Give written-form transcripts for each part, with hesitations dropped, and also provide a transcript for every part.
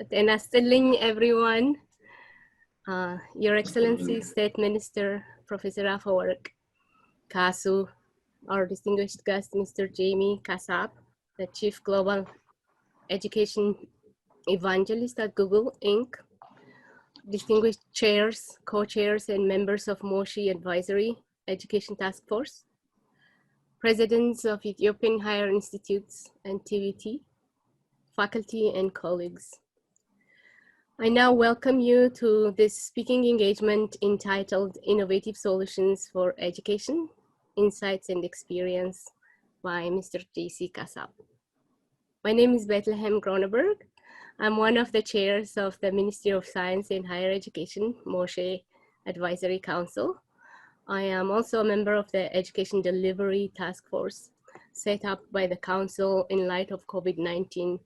Tena stiling everyone. Your Excellency, State Minister, Professor Afawork, Kasu, our distinguished guest, Mr. Jaime Casap, the Chief Global Education Evangelist at Google, Inc., distinguished chairs, co-chairs, and members of MoSHE Advisory Education Task Force, presidents of Ethiopian Higher Institutes and TVT, faculty and colleagues. I now welcome you to this speaking engagement entitled Innovative Solutions for Education, Insights and Experience by Mr. J.C. Casap. My name is Bethlehem Groneberg. I'm one of the chairs of the Ministry of Science and Higher Education, MoSHE Advisory Council. I am also a member of the Education Delivery Task Force set up by the Council in light of COVID-19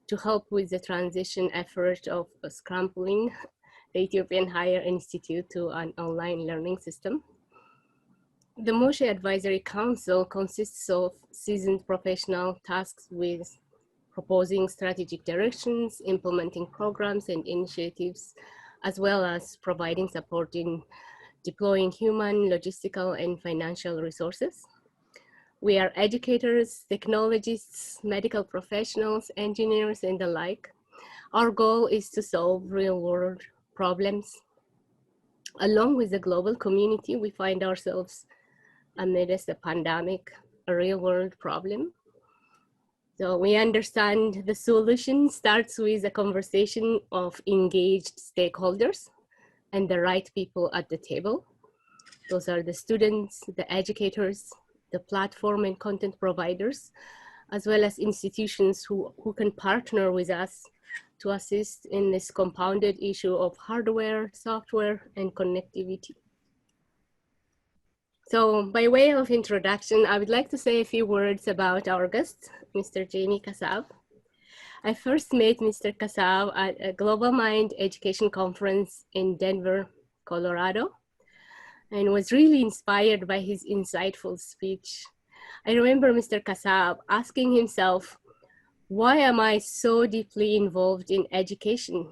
to help with the transition effort of scrambling the Ethiopian Higher Institute to an online learning system. The MoSHE Advisory Council consists of seasoned professionals tasked with proposing strategic directions, implementing programs and initiatives, as well as providing support in deploying human, logistical, and financial resources. We are educators, technologists, medical professionals, engineers, and the like. Our goal is to solve real-world problems. Along with the global community, we find ourselves amidst a pandemic, a real-world problem. So we understand the solution starts with a conversation of engaged stakeholders and the right people at the table. Those are the students, the educators, the platform and content providers, as well as institutions who can partner with us to assist in this compounded issue of hardware, software, and connectivity. So by way of introduction, I would like to say a few words about our guest, Mr. Jaime Casap. I first met Mr. Casap at a Global Mind Education Conference in Denver, Colorado, and was really inspired by his insightful speech. I remember Mr. Casap asking himself, why am I so deeply involved in education?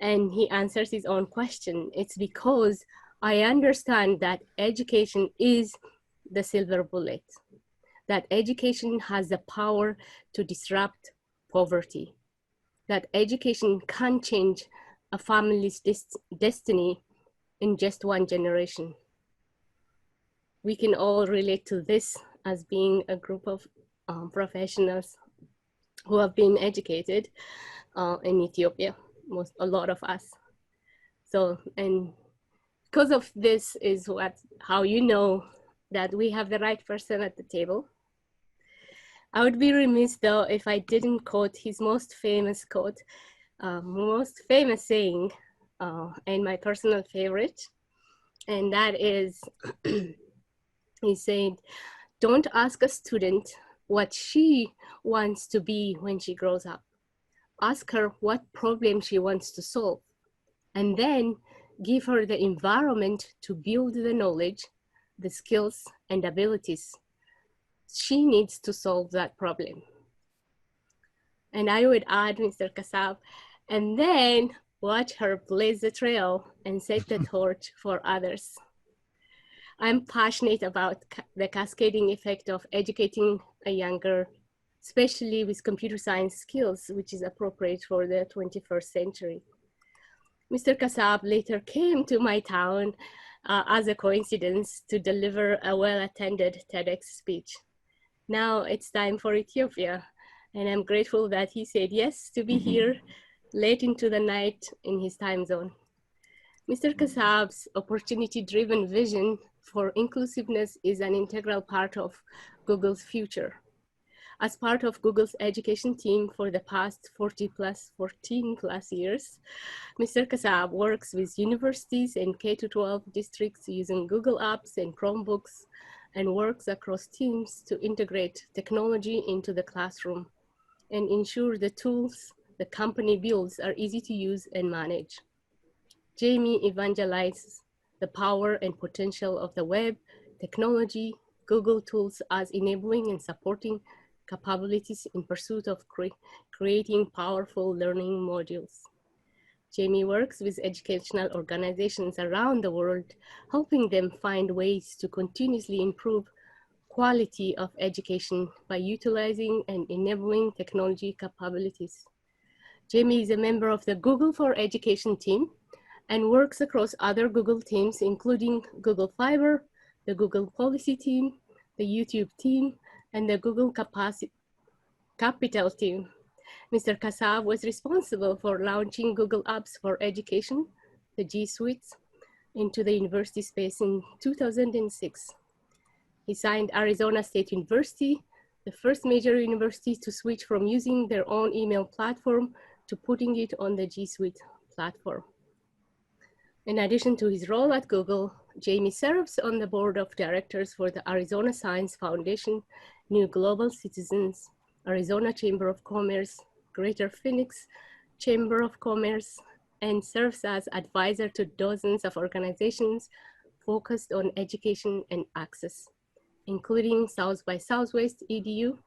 And he answers his own question. It's because I understand that education is the silver bullet, that education has the power to disrupt poverty, that education can change a family's destiny in just one generation. We can all relate to this as being a group of professionals who have been educated in Ethiopia, a lot of us. So, and because of this is how you know that we have the right person at the table. I would be remiss though if I didn't quote his most famous quote, most famous saying, and my personal favorite, and that is, he said, don't ask a student what she wants to be when she grows up. Ask her what problem she wants to solve, and then give her the environment to build the knowledge, the skills, and abilities she needs to solve that problem. And I would add, Mr. Casap, and then watch her blaze the trail and set the torch for others. I'm passionate about the cascading effect of educating a younger, especially with computer science skills, which is appropriate for the 21st century. Mr. Casap later came to my town as a coincidence to deliver a well-attended TEDx speech. Now it's time for Ethiopia, and I'm grateful that he said yes to be here late into the night in his time zone. Mr. Casap's opportunity-driven vision for inclusiveness is an integral part of Google's future. As part of Google's education team for the past 14 plus years, Mr. Casap works with universities and K-12 districts using Google Apps and Chromebooks, and works across teams to integrate technology into the classroom and ensure the tools the company builds are easy to use and manage. Jaime evangelizes the power and potential of the web, technology, Google tools as enabling and supporting capabilities in pursuit of creating powerful learning modules. Jaime works with educational organizations around the world, helping them find ways to continuously improve quality of education by utilizing and enabling technology capabilities. Jaime is a member of the Google for Education team and works across other Google teams, including Google Fiber, the Google Policy team, the YouTube team, and the Google Capital team. Mr. Casap was responsible for launching Google Apps for Education, the G Suites, into the university space in 2006. He signed Arizona State University, the first major university to switch from using their own email platform to putting it on the G Suite platform. In addition to his role at Google, Jaime serves on the board of directors for the Arizona Science Foundation, New Global Citizens, Arizona Chamber of Commerce, Greater Phoenix Chamber of Commerce, and serves as advisor to dozens of organizations focused on education and access, including South by Southwest EDU,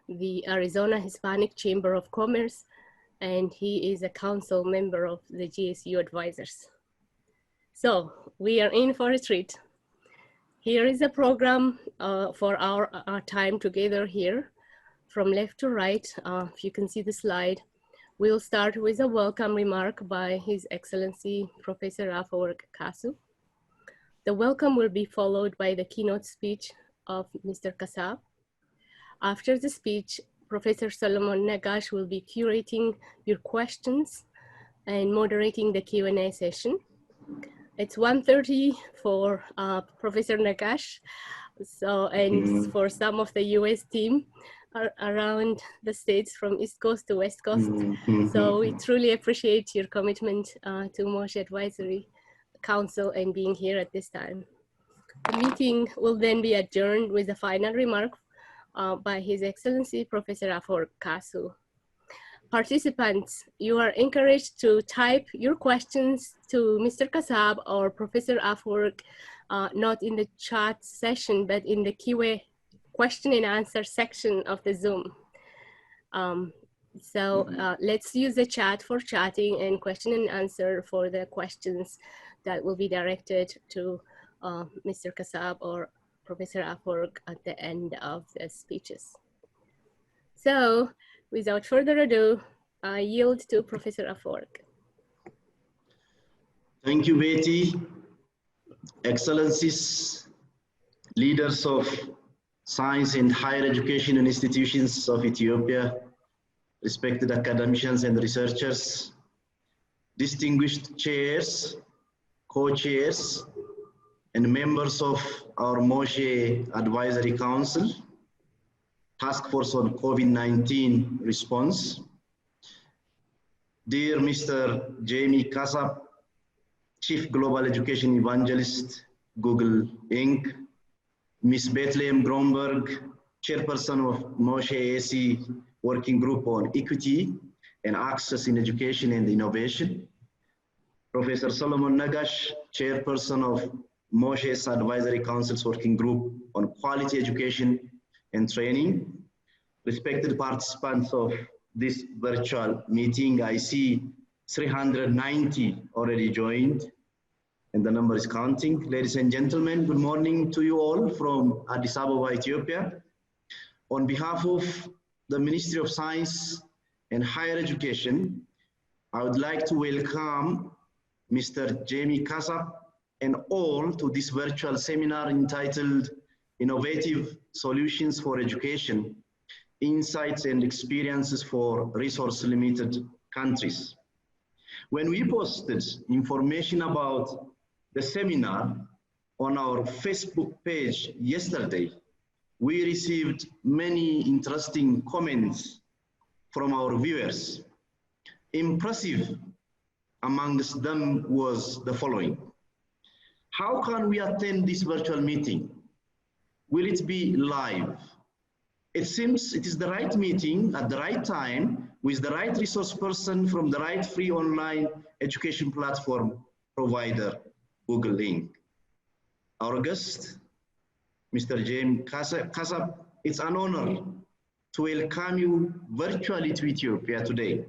the Arizona Hispanic Chamber of Commerce, and he is a council member of the GSU Advisors. So we are in for a treat. Here is a program for our time together here. From left to right, if you can see the slide, we'll start with a welcome remark by His Excellency, Professor Afewerki Kasu. The welcome will be followed by the keynote speech of Mr. Casap. After the speech, Professor Solomon Nagash will be curating your questions and moderating the Q&A session. It's 1:30 for Professor Nagash, and for some of the US team around the states from East Coast to West Coast. So we truly appreciate your commitment to MoSHE Advisory Council and being here at this time. The meeting will then be adjourned with a final remark by His Excellency, Professor Afewerki Kasu. Participants, you are encouraged to type your questions to Mr. Casap or Professor Afewerki, not in the chat session, but in the QA question and answer section of the Zoom. Let's use the chat for chatting and question and answer for the questions that will be directed to Mr. Casap or Professor Afewerki at the end of the speeches. So without further ado, I yield to Professor Afewerki. Thank you, Betty. Excellencies, leaders of science and higher education and institutions of Ethiopia, respected academicians and researchers, distinguished chairs, co-chairs, and members of our MoSHE Advisory Council, Task Force on COVID-19 Response, dear Mr. Jaime Casap, Chief Global Education Evangelist, Google Inc., Ms. Bethlehem Gromberg, Chairperson of MoSHE AC Working Group on Equity and Access in Education and Innovation, Professor Solomon Nagash, Chairperson of MoSHE's Advisory Council's Working Group on Quality Education and Training, respected participants of this virtual meeting. I see 390 already joined, and the number is counting. Ladies and gentlemen, good morning to you all from Addis Ababa, Ethiopia. On behalf of the Ministry of Science and Higher Education, I would like to welcome Mr. Jaime Casap and all to this virtual seminar entitled Innovative Solutions for Education, Insights and Experiences for Resource-Limited Countries. When we posted information about the seminar on our Facebook page yesterday, we received many interesting comments from our viewers. Impressive amongst them was the following: how can we attend this virtual meeting? Will it be live? It seems it is the right meeting at the right time with the right resource person from the right free online education platform provider, Google Inc. Our guest, Mr. Jaime Casap, it's an honor to welcome you virtually to Ethiopia today.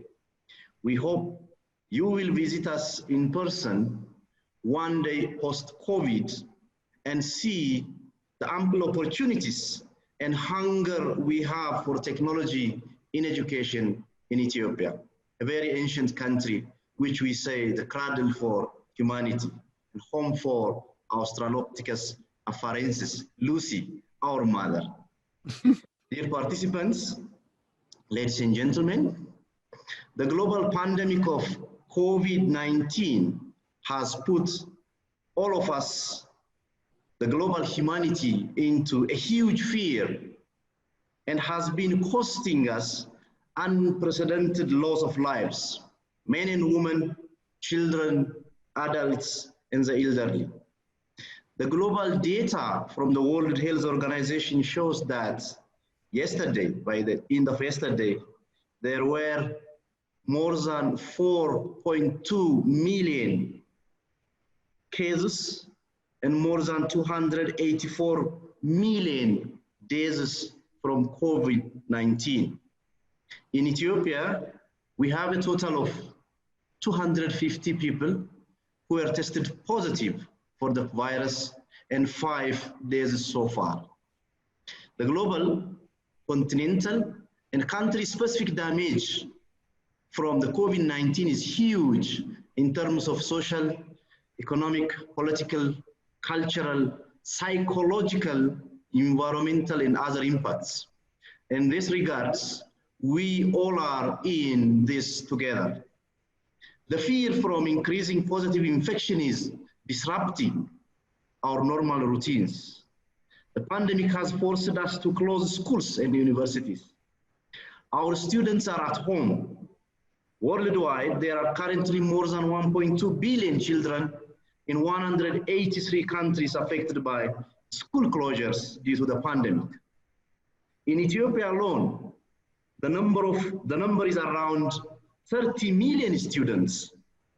We hope you will visit us in person one day post-COVID and see the ample opportunities and hunger we have for technology in education in Ethiopia, a very ancient country, which we say the cradle for humanity, and home for Australopithecus afarensis, Lucy, our mother. Dear participants, ladies and gentlemen, the global pandemic of COVID-19 has put all of us, the global humanity, into a huge fear and has been costing us unprecedented loss of lives, men and women, children, adults, and the elderly. The global data from the World Health Organization shows that yesterday, by the end of yesterday, there were more than 4.2 million cases and more than 284 million deaths from COVID-19. In Ethiopia, we have a total of 250 people who were tested positive for the virus and 5 deaths so far. The global, continental, and country-specific damage from the COVID-19 is huge in terms of social, economic, political, cultural, psychological, environmental, and other impacts. In this regards, we all are in this together. The fear from increasing positive infection is disrupting our normal routines. The pandemic has forced us to close schools and universities. Our students are at home. Worldwide, there are currently more than 1.2 billion children in 183 countries affected by school closures due to the pandemic. In Ethiopia alone, the number is around 30 million students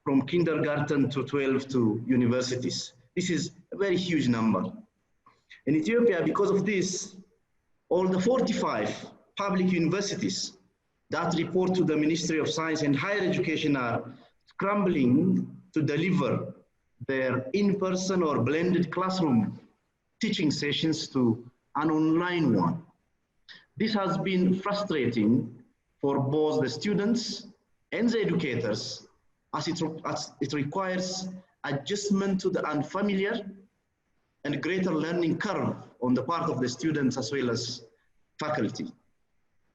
from kindergarten to 12 to universities. This is a very huge number. In Ethiopia, because of this, all the 45 public universities that report to the Ministry of Science and Higher Education are scrambling to deliver their in-person or blended classroom teaching sessions to an online one. This has been frustrating for both the students and the educators, as it requires adjustment to the unfamiliar and greater learning curve on the part of the students as well as faculty.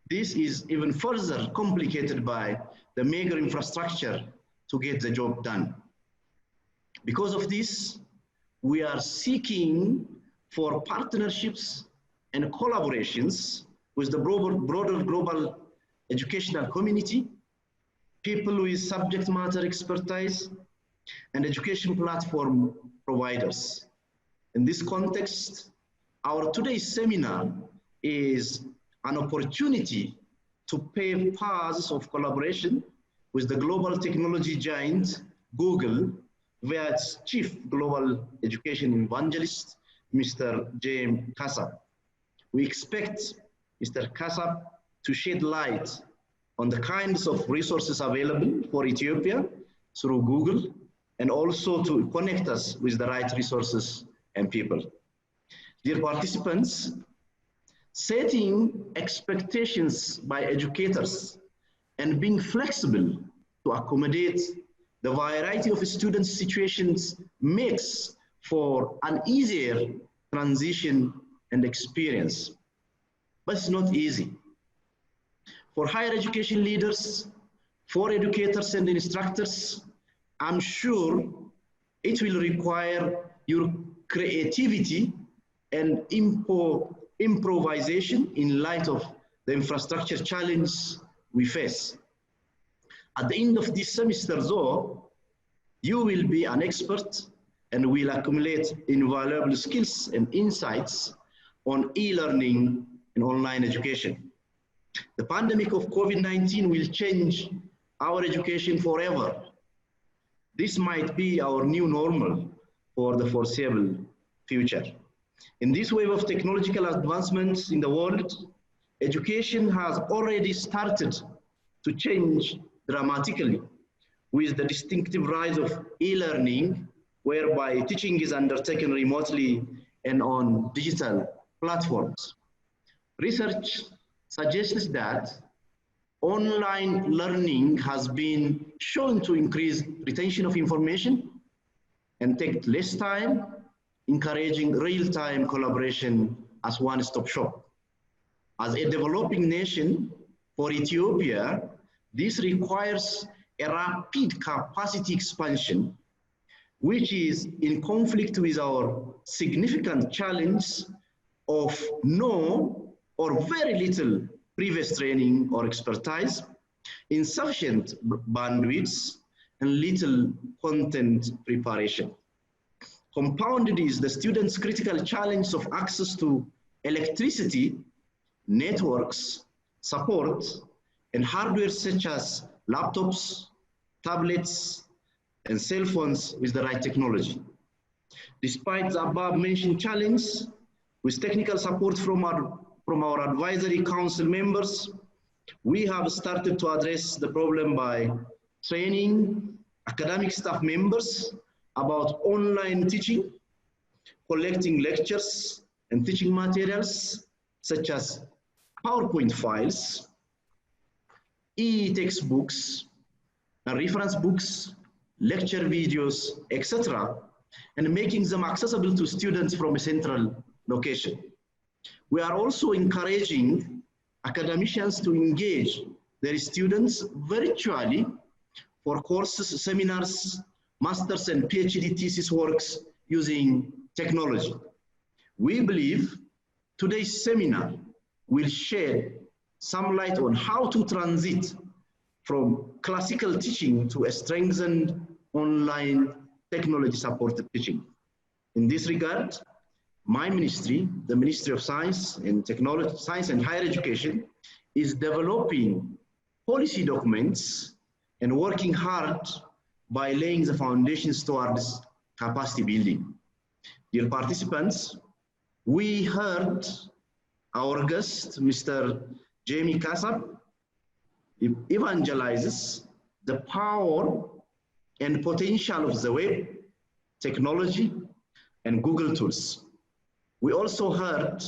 This is even further complicated by the meager infrastructure to get the job done. Because of this, we are seeking for partnerships and collaborations with the broader global educational community, people with subject matter expertise, and education platform providers. In this context, our today's seminar is an opportunity to pave paths of collaboration with the global technology giant, Google, via its Chief Global Education Evangelist, Mr. Jaime Casap. We expect Mr. Casap to shed light on the kinds of resources available for Ethiopia through Google, and also to connect us with the right resources and people. Dear participants, setting expectations by educators and being flexible to accommodate the variety of students' situations makes for an easier transition and experience. But it's not easy. For higher education leaders, for educators and instructors, I'm sure it will require your creativity and improvisation in light of the infrastructure challenge we face. At the end of this semester though, you will be an expert and will accumulate invaluable skills and insights on e-learning and online education. The pandemic of COVID-19 will change our education forever. This might be our new normal for the foreseeable future. In this wave of technological advancements in the world, education has already started to change dramatically with the distinctive rise of e-learning, whereby teaching is undertaken remotely and on digital platforms. Research suggests that online learning has been shown to increase retention of information and take less time, encouraging real-time collaboration as one-stop shop. As a developing nation, for Ethiopia, this requires a rapid capacity expansion, which is in conflict with our significant challenge of no or very little previous training or expertise, insufficient bandwidths, and little content preparation. Compounded is the students' critical challenge of access to electricity, networks, support, and hardware such as laptops, tablets, and cell phones with the right technology. Despite the above mentioned challenge, with technical support from our advisory council members, we have started to address the problem by training academic staff members about online teaching, collecting lectures and teaching materials such as PowerPoint files, e-textbooks, reference books, lecture videos, etc., and making them accessible to students from a central location. We are also encouraging academicians to engage their students virtually for courses, seminars, master's and PhD thesis works using technology. We believe today's seminar will shed some light on how to transit from classical teaching to a strengthened online technology-supported teaching. In this regard, my ministry, the Ministry of Science and Technology, Science and Higher Education, is developing policy documents and working hard by laying the foundations towards capacity building. Dear participants, we heard our guest, Mr. Jaime Casap, evangelizes the power and potential of the web, technology, and Google tools. We also heard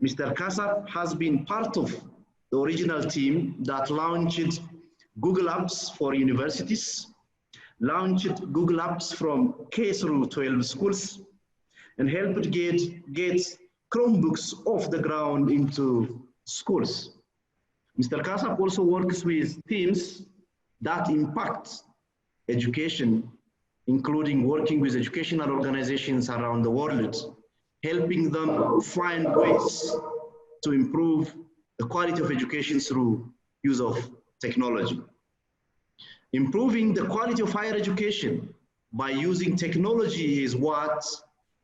Mr. Casap has been part of the original team that launched Google Apps for universities, launched Google Apps from K through 12 schools, and helped get Chromebooks off the ground into schools. Mr. Casap also works with teams that impact education, including working with educational organizations around the world, helping them find ways to improve the quality of education through use of technology. Improving the quality of higher education by using technology is what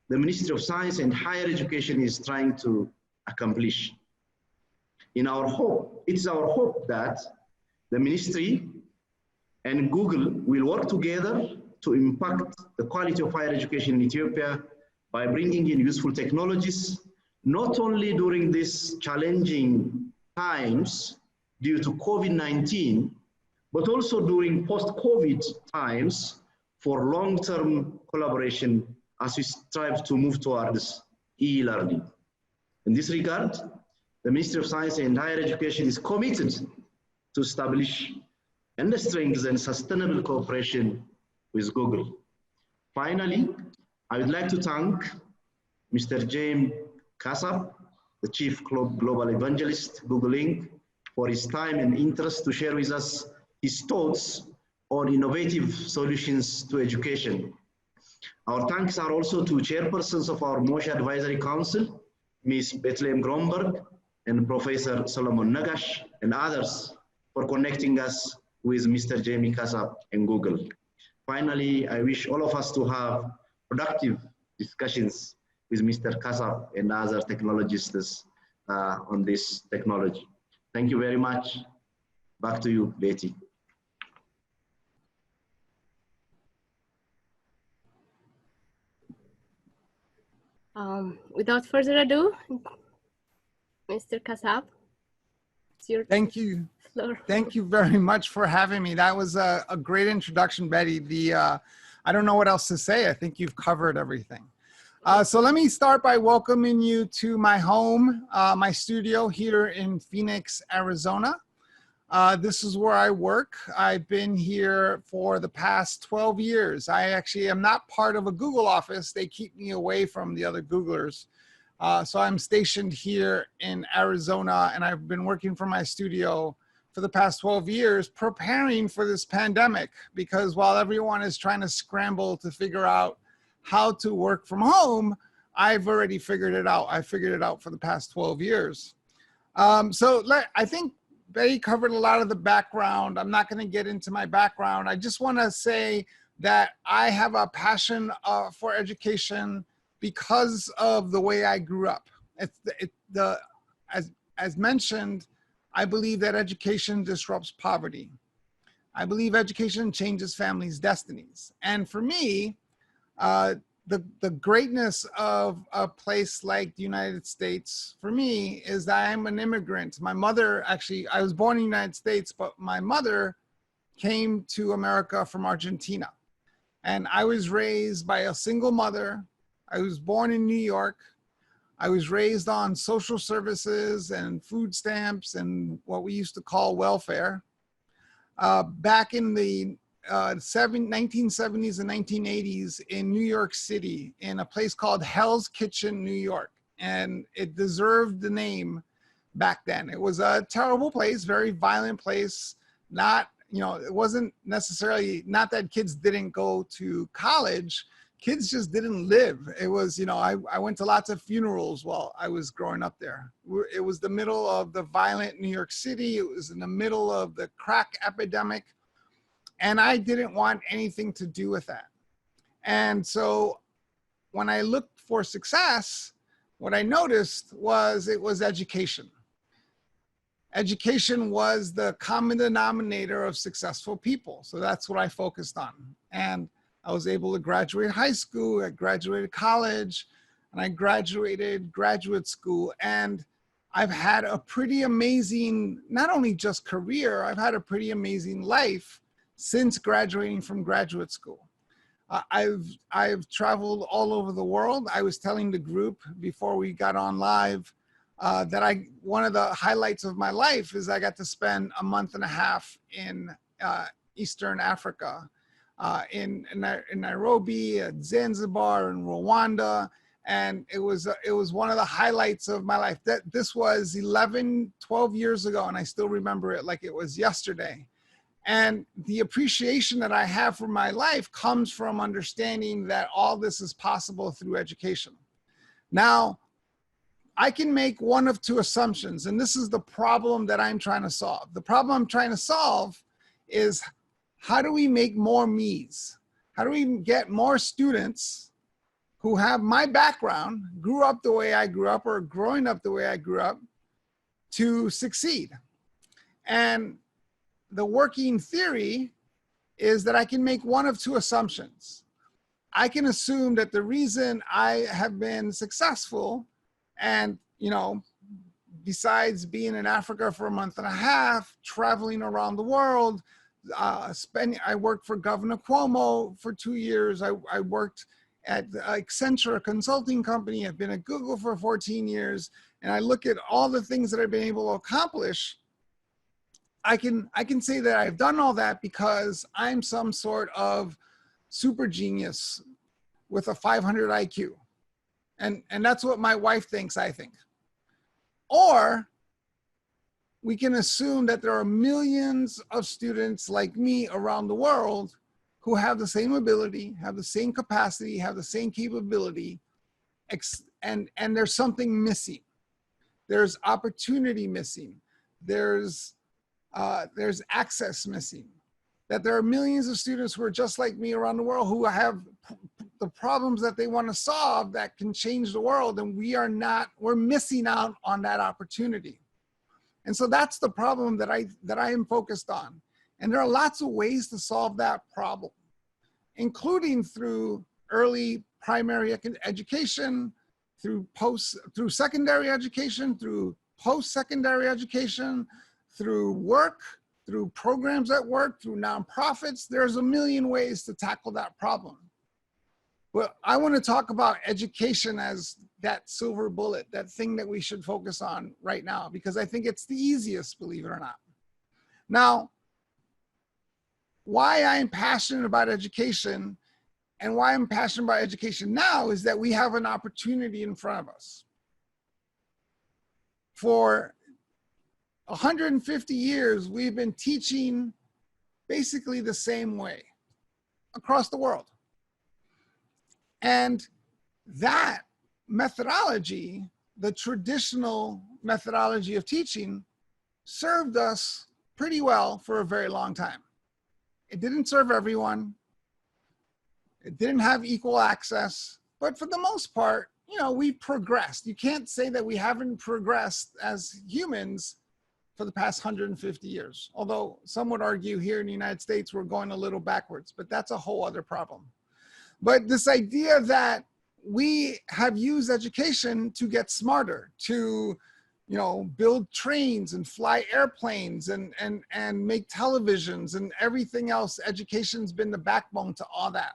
the Ministry of Science and Higher Education is trying to accomplish. It's our hope that the ministry and Google will work together to impact the quality of higher education in Ethiopia by bringing in useful technologies, not only during these challenging times due to COVID-19, but also during post-COVID times for long-term collaboration as we strive to move towards e-learning. In this regard, the Ministry of Science and Higher Education is committed to establish and strengthen sustainable cooperation with Google. Finally, I would like to thank Mr. Jaime Casap, the Chief Global Evangelist, Google Inc., for his time and interest to share with us his thoughts on innovative solutions to education. Our thanks are also to chairpersons of our MoSHE Advisory Council, Ms. Bethlehem Gromberg and Professor Solomon Nagash, and others for connecting us with Mr. Jaime Casap and Google. Finally, I wish all of us to have productive discussions with Mr. Casap and other technologists on this technology. Thank you very much. Back to you, Betty. Without further ado, Mr. Casap, it's your Thank you. floor. Thank you very much for having me. That was a great introduction, Betty. I don't know what else to say. I think you've covered everything. So let me start by welcoming you to my home, my studio here in Phoenix, Arizona. This is where I work. I've been here for the past 12 years. I actually am not part of a Google office. They keep me away from the other Googlers. So I'm stationed here in Arizona, and I've been working from my studio for the past 12 years, preparing for this pandemic, because while everyone is trying to scramble to figure out how to work from home, I've already figured it out. I figured it out for the past 12 years. I think Betty covered a lot of the background. I'm not going to get into my background. I just want to say that I have a passion for education because of the way I grew up. As mentioned, I believe that education disrupts poverty. I believe education changes families' destinies. And for me, the greatness of a place like the United States, for me, is that I'm an immigrant. My mother, actually, I was born in the United States, but my mother came to America from Argentina. And I was raised by a single mother. I was born in New York. I was raised on social services and food stamps and what we used to call welfare. Back in the 1970s and 1980s in New York City, in a place called Hell's Kitchen, New York. And it deserved the name back then. It was a terrible place, very violent place. Not, it wasn't necessarily, not that kids didn't go to college, kids just didn't live. It was, I went to lots of funerals while I was growing up there. It was the middle of the violent New York City. It was in the middle of the crack epidemic. And I didn't want anything to do with that. And so when I looked for success, what I noticed was it was education. Education was the common denominator of successful people. So that's what I focused on. And I was able to graduate high school, I graduated college, and I graduated graduate school. And I've had a pretty amazing, not only just career, I've had a pretty amazing life since graduating from graduate school. I've traveled all over the world. I was telling the group before we got on live that one of the highlights of my life is I got to spend a month and a half in Eastern Africa. In Nairobi, Zanzibar, and Rwanda, and it was one of the highlights of my life. This was 12 years ago, and I still remember it like it was yesterday. And the appreciation that I have for my life comes from understanding that all this is possible through education. Now, I can make one of two assumptions, and this is the problem that I'm trying to solve. The problem I'm trying to solve is, how do we make more me's? How do we get more students who have my background, grew up the way I grew up, or growing up the way I grew up, to succeed? And the working theory is that I can make one of two assumptions. I can assume that the reason I have been successful, and besides being in Africa for a month and a half, traveling around the world, I worked for Governor Cuomo for 2 years. I worked at Accenture, a consulting company. I've been at Google for 14 years. And I look at all the things that I've been able to accomplish. I can say that I've done all that because I'm some sort of super genius with a 500 IQ. And that's what my wife thinks I think. Or we can assume that there are millions of students like me around the world who have the same ability, have the same capacity, have the same capability, and there's something missing. There's opportunity missing. There's access missing. That there are millions of students who are just like me around the world who have the problems that they want to solve that can change the world, and we're missing out on that opportunity. And so that's the problem that I am focused on. And there are lots of ways to solve that problem, including through early primary education, through secondary education, through post-secondary education, through work, through programs at work, through nonprofits. There's a million ways to tackle that problem. But I want to talk about education as that silver bullet, that thing that we should focus on right now, because I think it's the easiest, believe it or not. Now, why I'm passionate about education and why I'm passionate about education now is that we have an opportunity in front of us. For 150 years, we've been teaching basically the same way across the world. And that methodology, the traditional methodology of teaching, served us pretty well for a very long time. It didn't serve everyone. It didn't have equal access, but for the most part, you know, we progressed. You can't say that we haven't progressed as humans for the past 150 years. Although some would argue here in the United States, we're going a little backwards, but that's a whole other problem. But this idea that we have used education to get smarter, to, you know, build trains and fly airplanes and make televisions and everything else, education's been the backbone to all that.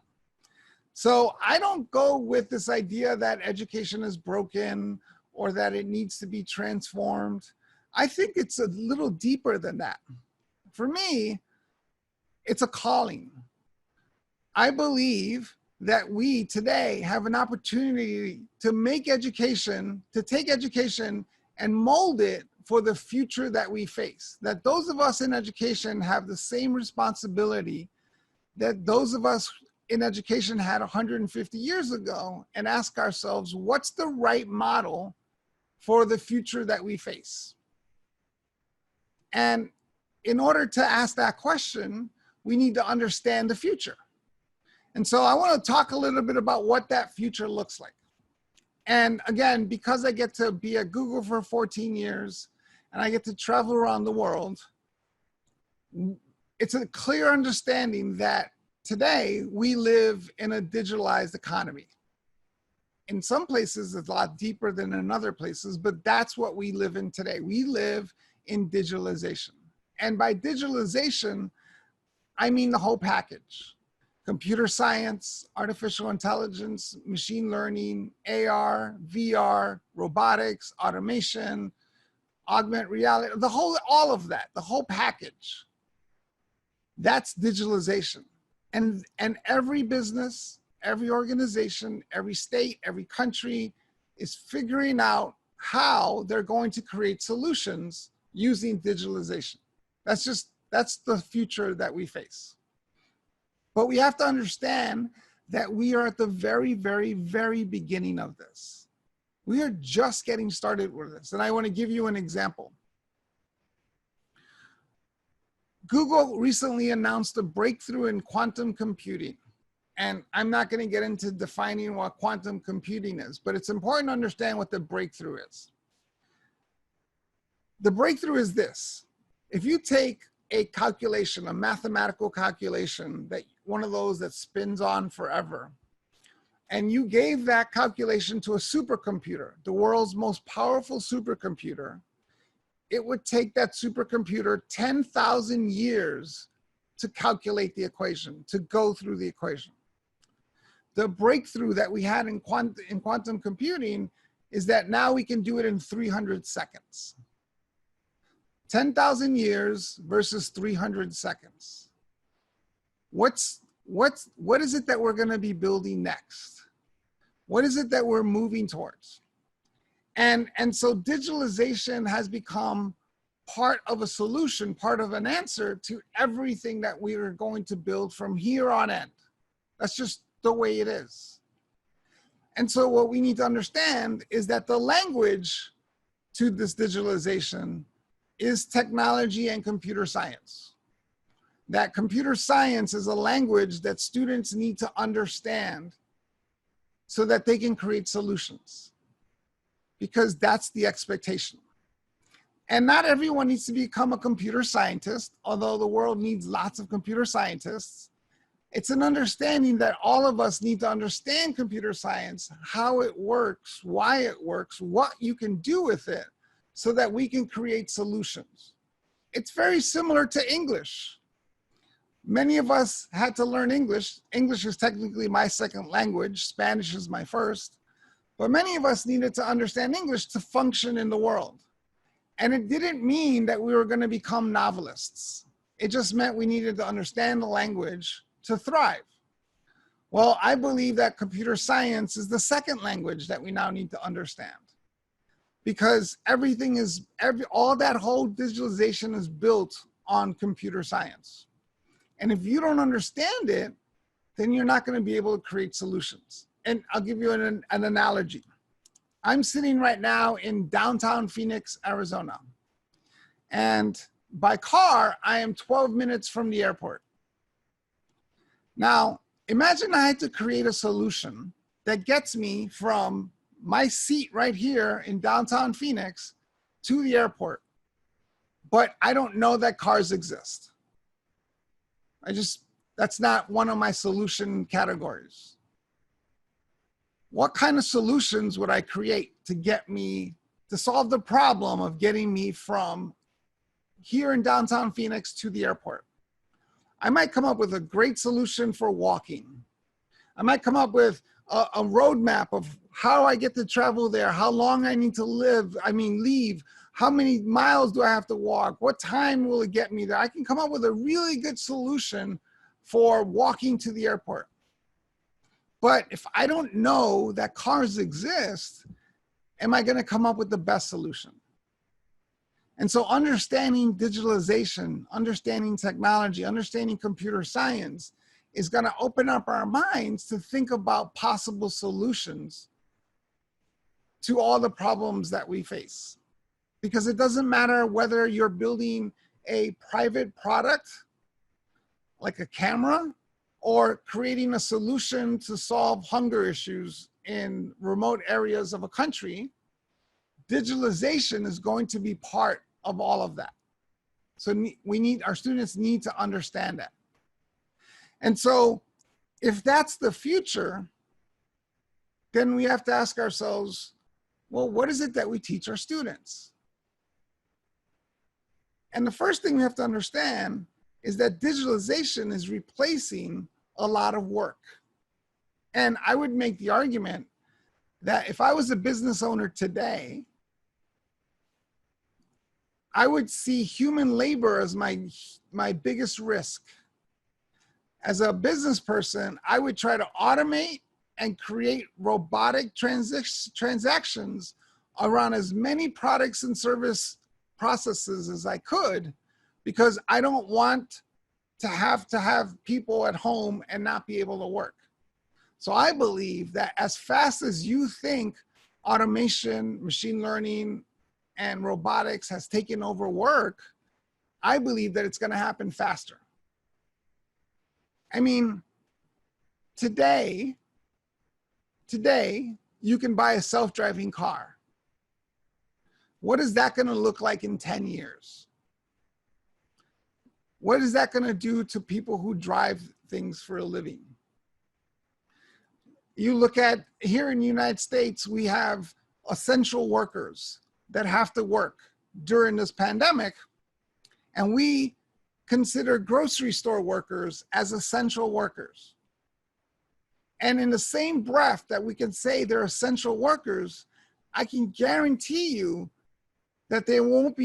So I don't go with this idea that education is broken or that it needs to be transformed. I think it's a little deeper than that. For me, it's a calling. I believe that we today have an opportunity to make education, to take education and mold it for the future that we face. That those of us in education have the same responsibility that those of us in education had 150 years ago, and ask ourselves, what's the right model for the future that we face? And in order to ask that question, we need to understand the future. And so I want to talk a little bit about what that future looks like. And again, because I get to be at Google for 14 years and I get to travel around the world, it's a clear understanding that today we live in a digitalized economy. In some places, it's a lot deeper than in other places, but that's what we live in today. We live in digitalization. And by digitalization, I mean the whole package. Computer science, artificial intelligence, machine learning, AR, VR, robotics, automation, augmented reality, all of that, the whole package. That's digitalization. And every business, every organization, every state, every country is figuring out how they're going to create solutions using digitalization. That's the future that we face. But we have to understand that we are at the very, very, very beginning of this. We are just getting started with this. And I want to give you an example. Google recently announced a breakthrough in quantum computing. And I'm not going to get into defining what quantum computing is, but it's important to understand what the breakthrough is. The breakthrough is this. If you take a calculation, a mathematical calculation, that one of those that spins on forever, and you gave that calculation to a supercomputer, the world's most powerful supercomputer, it would take that supercomputer 10,000 years to calculate the equation, to go through the equation. The breakthrough that we had in quantum computing is that now we can do it in 300 seconds. 10,000 years versus 300 seconds. What is it that we're going to be building next? What is it that we're moving towards? And so digitalization has become part of a solution, part of an answer to everything that we are going to build from here on end. That's just the way it is. And so what we need to understand is that the language to this digitalization is technology and computer science. That computer science is a language that students need to understand so that they can create solutions, because that's the expectation. And not everyone needs to become a computer scientist, although the world needs lots of computer scientists. It's an understanding that all of us need to understand computer science, how it works, why it works, what you can do with it, so that we can create solutions. It's very similar to English. Many of us had to learn English. English is technically my second language. Spanish is my first. But many of us needed to understand English to function in the world. And it didn't mean that we were going to become novelists. It just meant we needed to understand the language to thrive. Well, I believe that computer science is the second language that we now need to understand, because everything is, all that whole digitalization is built on computer science. And if you don't understand it, then you're not going to be able to create solutions. And I'll give you an analogy. I'm sitting right now in downtown Phoenix, Arizona. And by car, I am 12 minutes from the airport. Now, imagine I had to create a solution that gets me from my seat right here in downtown Phoenix to the airport, but I don't know that cars exist. That's not one of my solution categories. What kind of solutions would I create to get me, to solve the problem of getting me from here in downtown Phoenix to the airport? I might come up with a great solution for walking. I might come up with a roadmap of how I get to travel there, how long I need to leave, how many miles do I have to walk, what time will it get me there? I can come up with a really good solution for walking to the airport. But if I don't know that cars exist, am I going to come up with the best solution? And so understanding digitalization, understanding technology, understanding computer science is going to open up our minds to think about possible solutions to all the problems that we face. Because it doesn't matter whether you're building a private product, like a camera, or creating a solution to solve hunger issues in remote areas of a country. Digitalization is going to be part of all of that. So our students need to understand that. And so if that's the future, then we have to ask ourselves, well, what is it that we teach our students? And the first thing we have to understand is that digitalization is replacing a lot of work. And I would make the argument that if I was a business owner today, I would see human labor as my biggest risk. As a business person, I would try to automate and create robotic transactions around as many products and service processes as I could, because I don't want to have people at home and not be able to work. So I believe that as fast as you think automation, machine learning, and robotics has taken over work, I believe that it's going to happen faster. I mean, today you can buy a self-driving car. What is that going to look like in 10 years? What is that going to do to people who drive things for a living? You look at here in the United States, we have essential workers that have to work during this pandemic, and we consider grocery store workers as essential workers. And in the same breath that we can say they're essential workers, I can guarantee you that they won't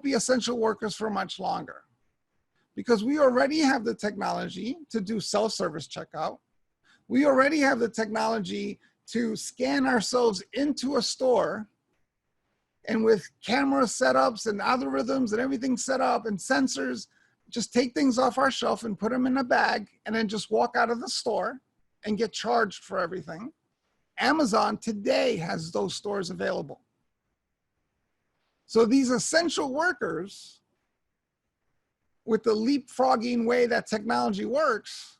be essential workers for much longer, because we already have the technology to do self-service checkout. We already have the technology to scan ourselves into a store, and with camera setups and algorithms and everything set up and sensors, just take things off our shelf and put them in a bag and then just walk out of the store and get charged for everything. Amazon today has those stores available. So these essential workers, with the leapfrogging way that technology works,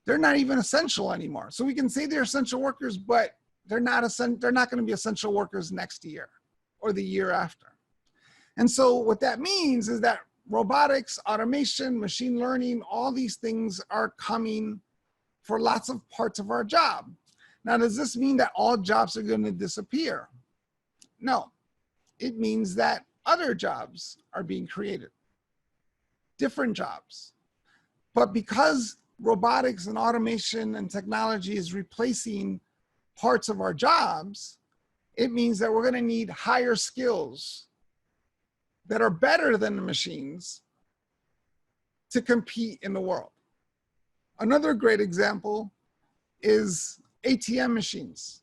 they're not even essential anymore. So we can say they're essential workers, but they're not going to be essential workers next year or the year after. And so what that means is that robotics, automation, machine learning, all these things are coming for lots of parts of our job. Now, does this mean that all jobs are going to disappear? No, it means that other jobs are being created, different jobs. But because robotics and automation and technology is replacing parts of our jobs, it means that we're going to need higher skills that are better than the machines to compete in the world. Another great example is ATM machines.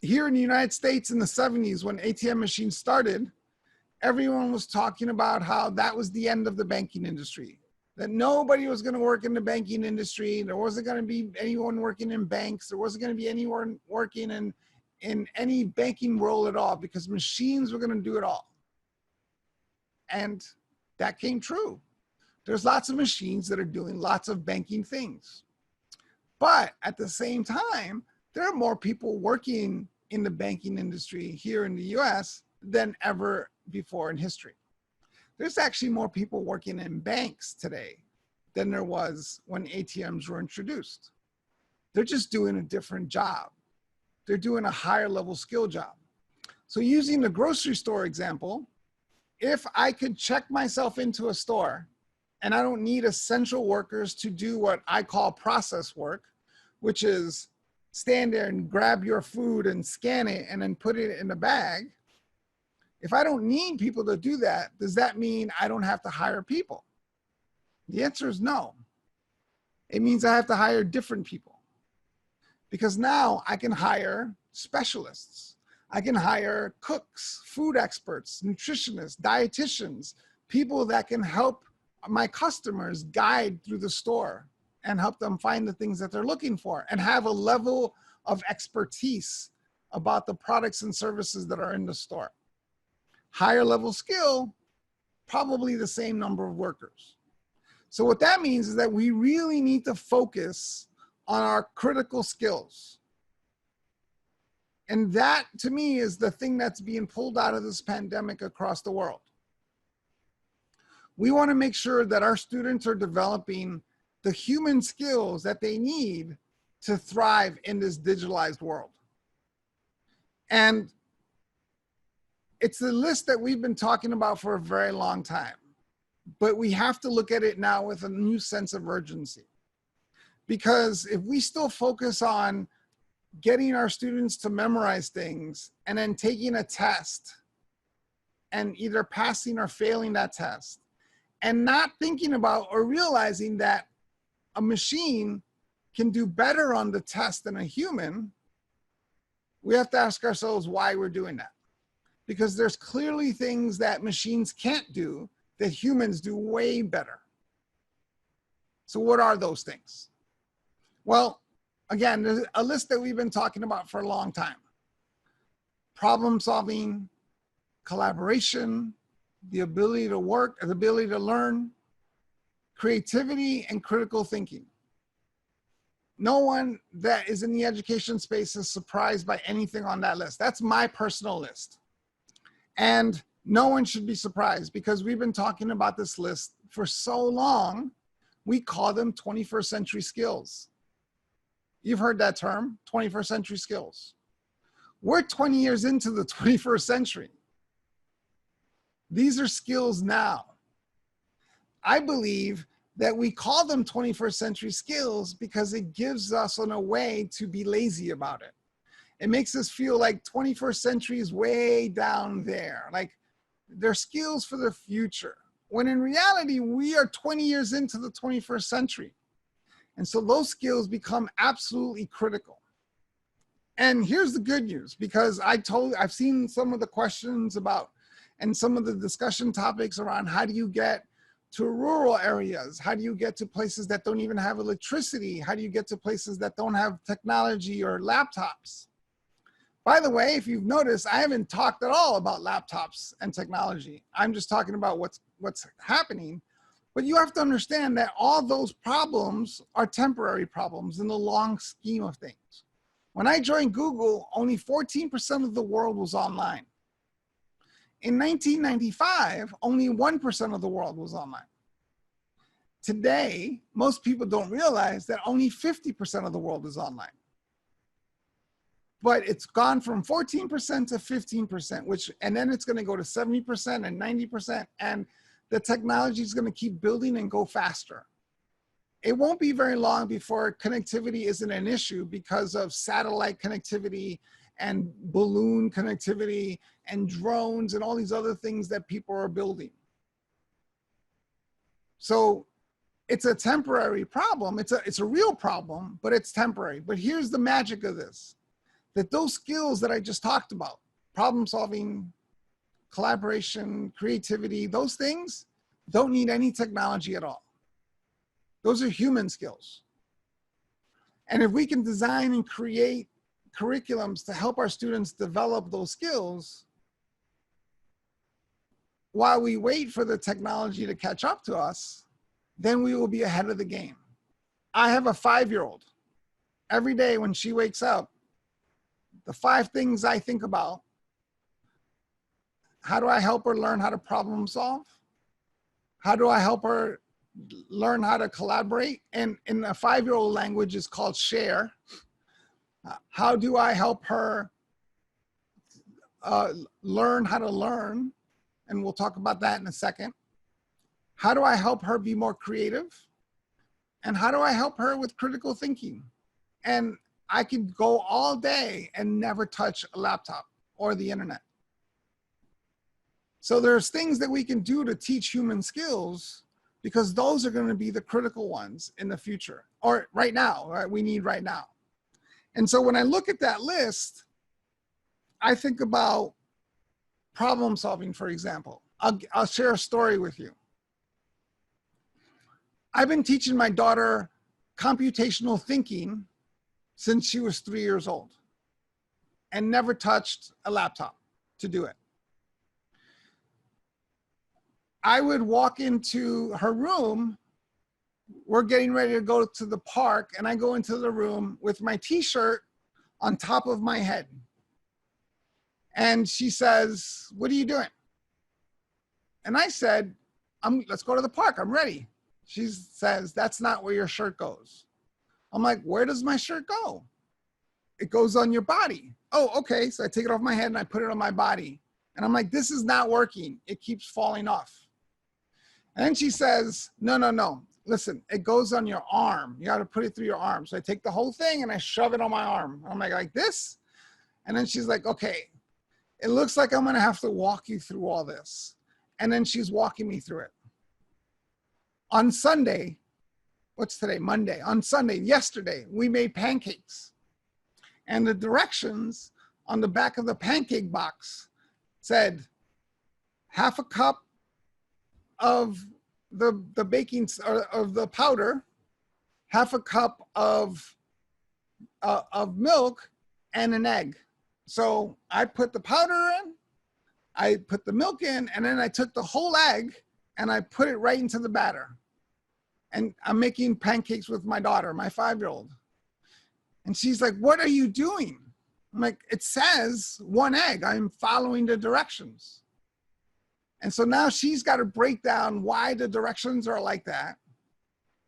Here in the United States in the 70s, when ATM machines started, everyone was talking about how that was the end of the banking industry, that nobody was going to work in the banking industry. There wasn't going to be anyone working in banks. There wasn't going to be anyone working in any banking role at all, because machines were going to do it all. And that came true. There's lots of machines that are doing lots of banking things. But at the same time, there are more people working in the banking industry here in the US than ever before in history. There's actually more people working in banks today than there was when ATMs were introduced. They're just doing a different job. They're doing a higher level skill job. So using the grocery store example, if I could check myself into a store and I don't need essential workers to do what I call process work, which is stand there and grab your food and scan it and then put it in a bag. If I don't need people to do that, does that mean I don't have to hire people? The answer is no. It means I have to hire different people, because now I can hire specialists. I can hire cooks, food experts, nutritionists, dietitians, people that can help my customers guide through the store and help them find the things that they're looking for and have a level of expertise about the products and services that are in the store. Higher level skill, probably the same number of workers. So what that means is that we really need to focus on our critical skills. And that, to me, is the thing that's being pulled out of this pandemic across the world. We want to make sure that our students are developing the human skills that they need to thrive in this digitalized world. And it's the list that we've been talking about for a very long time, but we have to look at it now with a new sense of urgency. Because if we still focus on getting our students to memorize things and then taking a test and either passing or failing that test, and not thinking about or realizing that a machine can do better on the test than a human, we have to ask ourselves why we're doing that. Because there's clearly things that machines can't do that humans do way better. So what are those things? Well, again, there's a list that we've been talking about for a long time. Problem solving, collaboration, the ability to work, the ability to learn, creativity, and critical thinking. No one that is in the education space is surprised by anything on that list. That's my personal list. And no one should be surprised, because we've been talking about this list for so long, we call them 21st century skills. You've heard that term, 21st century skills. We're 20 years into the 21st century. These are skills now. I believe that we call them 21st century skills because it gives us a way to be lazy about it. It makes us feel like 21st century is way down there, like they're skills for the future, when in reality, we are 20 years into the 21st century. And so those skills become absolutely critical. And here's the good news, because I've seen some of the questions about, and some of the discussion topics around how do you get to rural areas? How do you get to places that don't even have electricity? How do you get to places that don't have technology or laptops? By the way, if you've noticed, I haven't talked at all about laptops and technology. I'm just talking about what's happening. But you have to understand that all those problems are temporary problems in the long scheme of things. When I joined Google, only 14% of the world was online. In 1995, only 1% of the world was online. Today, most people don't realize that only 50% of the world is online. But it's gone from 14% to 15%, and then it's going to go to 70% and 90%, and the technology is going to keep building and go faster. It won't be very long before connectivity isn't an issue because of satellite connectivity and balloon connectivity and drones and all these other things that people are building. So it's a temporary problem. It's a real problem, but it's temporary. But here's the magic of this, that those skills that I just talked about, problem solving, collaboration, creativity, those things don't need any technology at all. Those are human skills. And if we can design and create curriculums to help our students develop those skills, while we wait for the technology to catch up to us, then we will be ahead of the game. I have a 5-year-old. Every day when she wakes up, the 5 things I think about: how do I help her learn how to problem solve? How do I help her learn how to collaborate? And in a 5-year-old language, it's called share. How do I help her learn how to learn? And we'll talk about that in a second. How do I help her be more creative? And how do I help her with critical thinking? And I can go all day and never touch a laptop or the internet. So there's things that we can do to teach human skills, because those are going to be the critical ones in the future, or right now, right? We need right now. And so when I look at that list, I think about problem solving, for example. I'll share a story with you. I've been teaching my daughter computational thinking since she was 3 years old and never touched a laptop to do it. I would walk into her room. We're getting ready to go to the park, and I go into the room with my t-shirt on top of my head. And she says, "What are you doing?" And I said, "Let's go to the park. I'm ready." She says, "That's not where your shirt goes." I'm like, "Where does my shirt go?" "It goes on your body." "Oh, okay." So I take it off my head and I put it on my body. And I'm like, "This is not working. It keeps falling off." And then she says, no. Listen, it goes on your arm. You got to put it through your arm. So I take the whole thing and I shove it on my arm. I'm like this. And then she's like, "Okay, it looks like I'm going to have to walk you through all this." And then she's walking me through it. On Sunday, what's today? Monday. On Sunday, yesterday, we made pancakes. And the directions on the back of the pancake box said, half a cup of the baking, or of the powder, half a cup of milk, and an egg. So I put the powder in, I put the milk in, and then I took the whole egg and I put it right into the batter. And I'm making pancakes with my daughter, my 5-year-old. And she's like, "What are you doing?" I'm like, "It says 1 egg. I'm following the directions." And so now she's got to break down why the directions are like that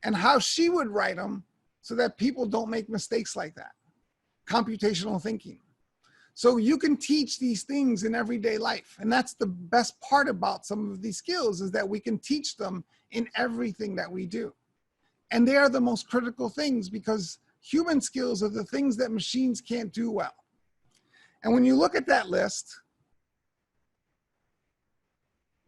and how she would write them so that people don't make mistakes like that. Computational thinking. So you can teach these things in everyday life. And that's the best part about some of these skills, is that we can teach them in everything that we do. And they are the most critical things, because human skills are the things that machines can't do well. And when you look at that list,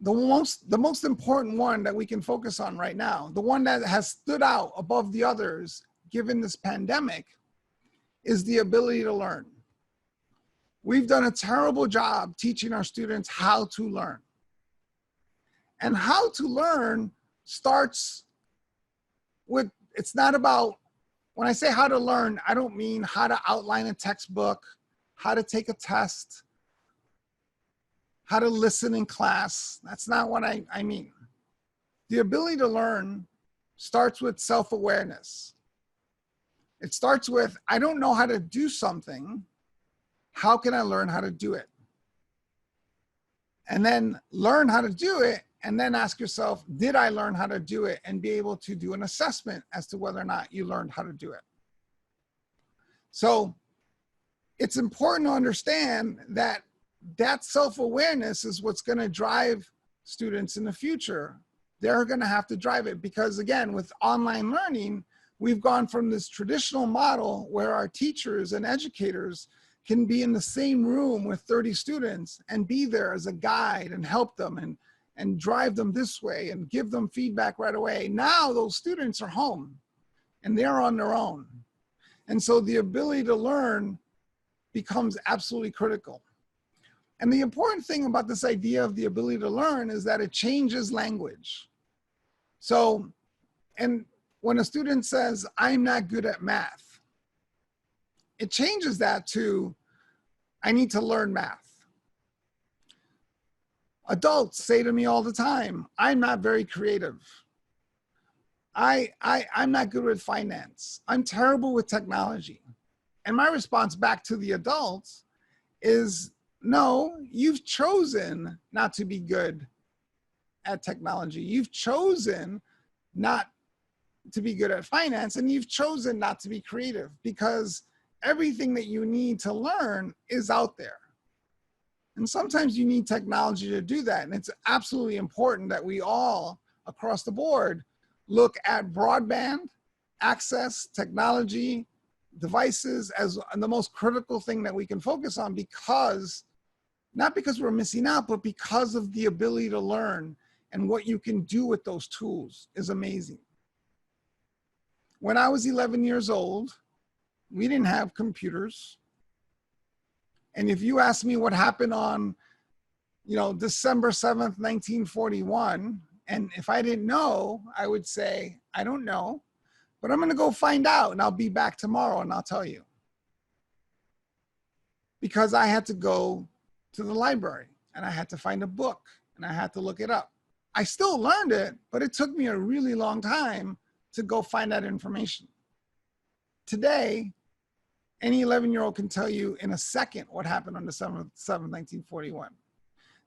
the most important one that we can focus on right now, the one that has stood out above the others given this pandemic, is the ability to learn. We've done a terrible job teaching our students how to learn. And how to learn starts with, it's not about, when I say how to learn, I don't mean how to outline a textbook, how to take a test, how to listen in class. That's not what I mean. The ability to learn starts with self-awareness. It starts with, I don't know how to do something. How can I learn how to do it? and then learn how to do it, and then ask yourself, did I learn how to do it? And be able to do an assessment as to whether or not you learned how to do it. So it's important to understand that that self-awareness is what's going to drive students in the future. They're going to have to drive it, because again, with online learning, we've gone from this traditional model where our teachers and educators can be in the same room with 30 students and be there as a guide and help them and drive them this way and give them feedback right away. Now those students are home and they're on their own. And so the ability to learn becomes absolutely critical. And the important thing about this idea of the ability to learn is that it changes language. So, and when a student says, I'm not good at math, it changes that to, I need to learn math. Adults say to me all the time, I'm not very creative. I'm not good with finance. I'm terrible with technology. And my response back to the adults is, no, you've chosen not to be good at technology. You've chosen not to be good at finance, and you've chosen not to be creative, because everything that you need to learn is out there. And sometimes you need technology to do that. And it's absolutely important that we all across the board look at broadband access, technology, devices as the most critical thing that we can focus on, because not because we're missing out, but because of the ability to learn, and what you can do with those tools is amazing. When I was 11 years old, we didn't have computers. And if you ask me what happened on, December 7th, 1941, and if I didn't know, I would say, I don't know, but I'm going to go find out, and I'll be back tomorrow and I'll tell you. Because I had to go to the library and I had to find a book and I had to look it up. I still learned it, but it took me a really long time to go find that information. Today, any 11-year-old can tell you in a second what happened on December 7th, 1941.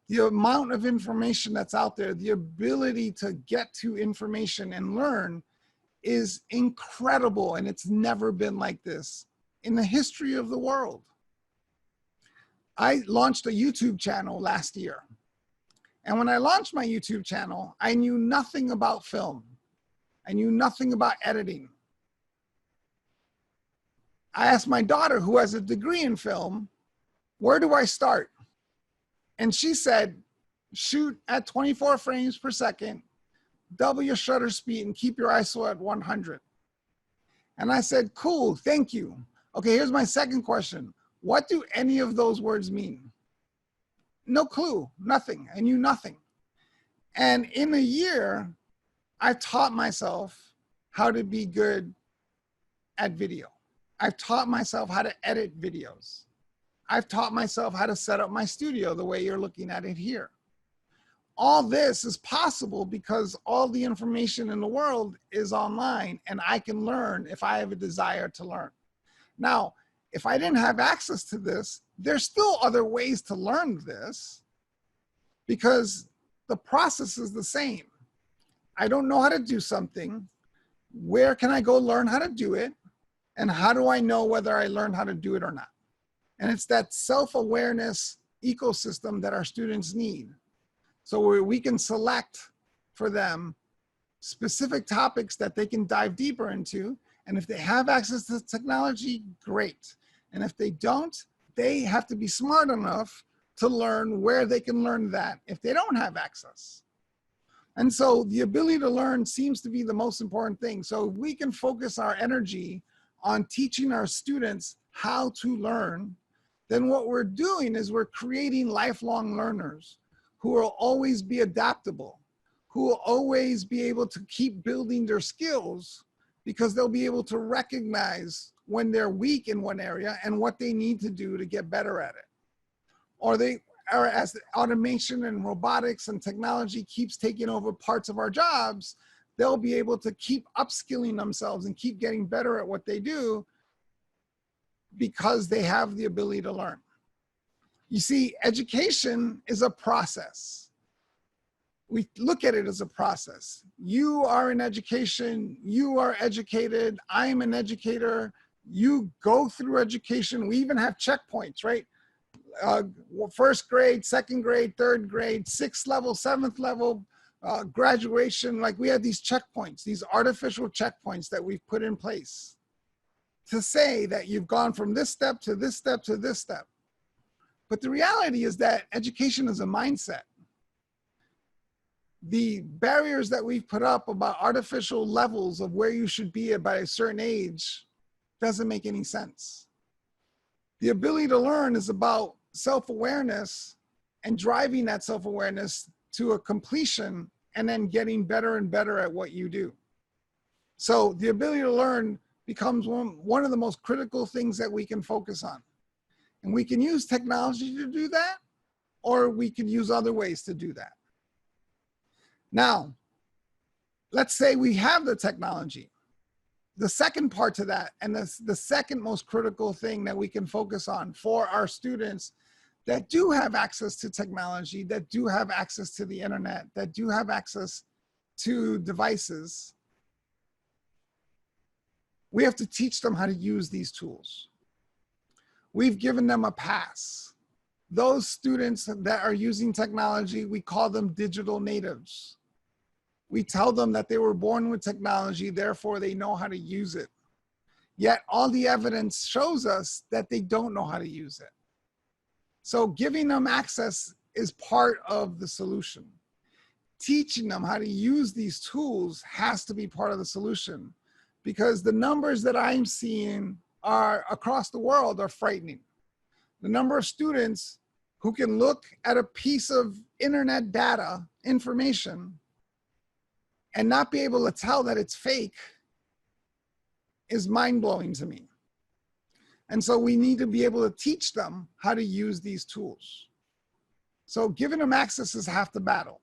The amount of information that's out there, the ability to get to information and learn is incredible, and it's never been like this in the history of the world. I launched a YouTube channel last year. And when I launched my YouTube channel, I knew nothing about film. I knew nothing about editing. I asked my daughter, who has a degree in film, where do I start? And she said, shoot at 24 frames per second, double your shutter speed, and keep your ISO at 100. And I said, cool, thank you. Okay, here's my second question. What do any of those words mean? No clue, nothing. I knew nothing. And in a year, I taught myself how to be good at video. I've taught myself how to edit videos. I've taught myself how to set up my studio the way you're looking at it here. All this is possible because all the information in the world is online, and I can learn if I have a desire to learn. Now, if I didn't have access to this, there's still other ways to learn this, because the process is the same. I don't know how to do something. Where can I go learn how to do it? And how do I know whether I learned how to do it or not? And it's that self-awareness ecosystem that our students need. So we can select for them specific topics that they can dive deeper into. And if they have access to technology, great. And if they don't, they have to be smart enough to learn where they can learn that if they don't have access. And so the ability to learn seems to be the most important thing. So if we can focus our energy on teaching our students how to learn, then what we're doing is we're creating lifelong learners who will always be adaptable, who will always be able to keep building their skills, because they'll be able to recognize when they're weak in one area and what they need to do to get better at it. Or as automation and robotics and technology keeps taking over parts of our jobs, they'll be able to keep upskilling themselves and keep getting better at what they do because they have the ability to learn. You see, education is a process. We look at it as a process. You are in education, you are educated, I'm an educator, you go through education. We even have checkpoints, right? First grade, second grade, third grade, sixth level, seventh level, graduation. Like we have these checkpoints, these artificial checkpoints that we've put in place to say that you've gone from this step to this step to this step. But the reality is that education is a mindset. The barriers that we've put up about artificial levels of where you should be at by a certain age doesn't make any sense. The ability to learn is about self-awareness and driving that self-awareness to a completion and then getting better and better at what you do. So the ability to learn becomes one of the most critical things that we can focus on. And we can use technology to do that, or we can use other ways to do that. Now, let's say we have the technology. The second part to that, and the second most critical thing that we can focus on for our students that do have access to technology, that do have access to the internet, that do have access to devices, we have to teach them how to use these tools. We've given them a pass. Those students that are using technology, we call them digital natives. We tell them that they were born with technology, therefore they know how to use it. Yet all the evidence shows us that they don't know how to use it. So giving them access is part of the solution. Teaching them how to use these tools has to be part of the solution, because the numbers that I'm seeing are across the world are frightening. The number of students who can look at a piece of internet data, information, and not be able to tell that it's fake is mind-blowing to me. And so we need to be able to teach them how to use these tools. So giving them access is half the battle.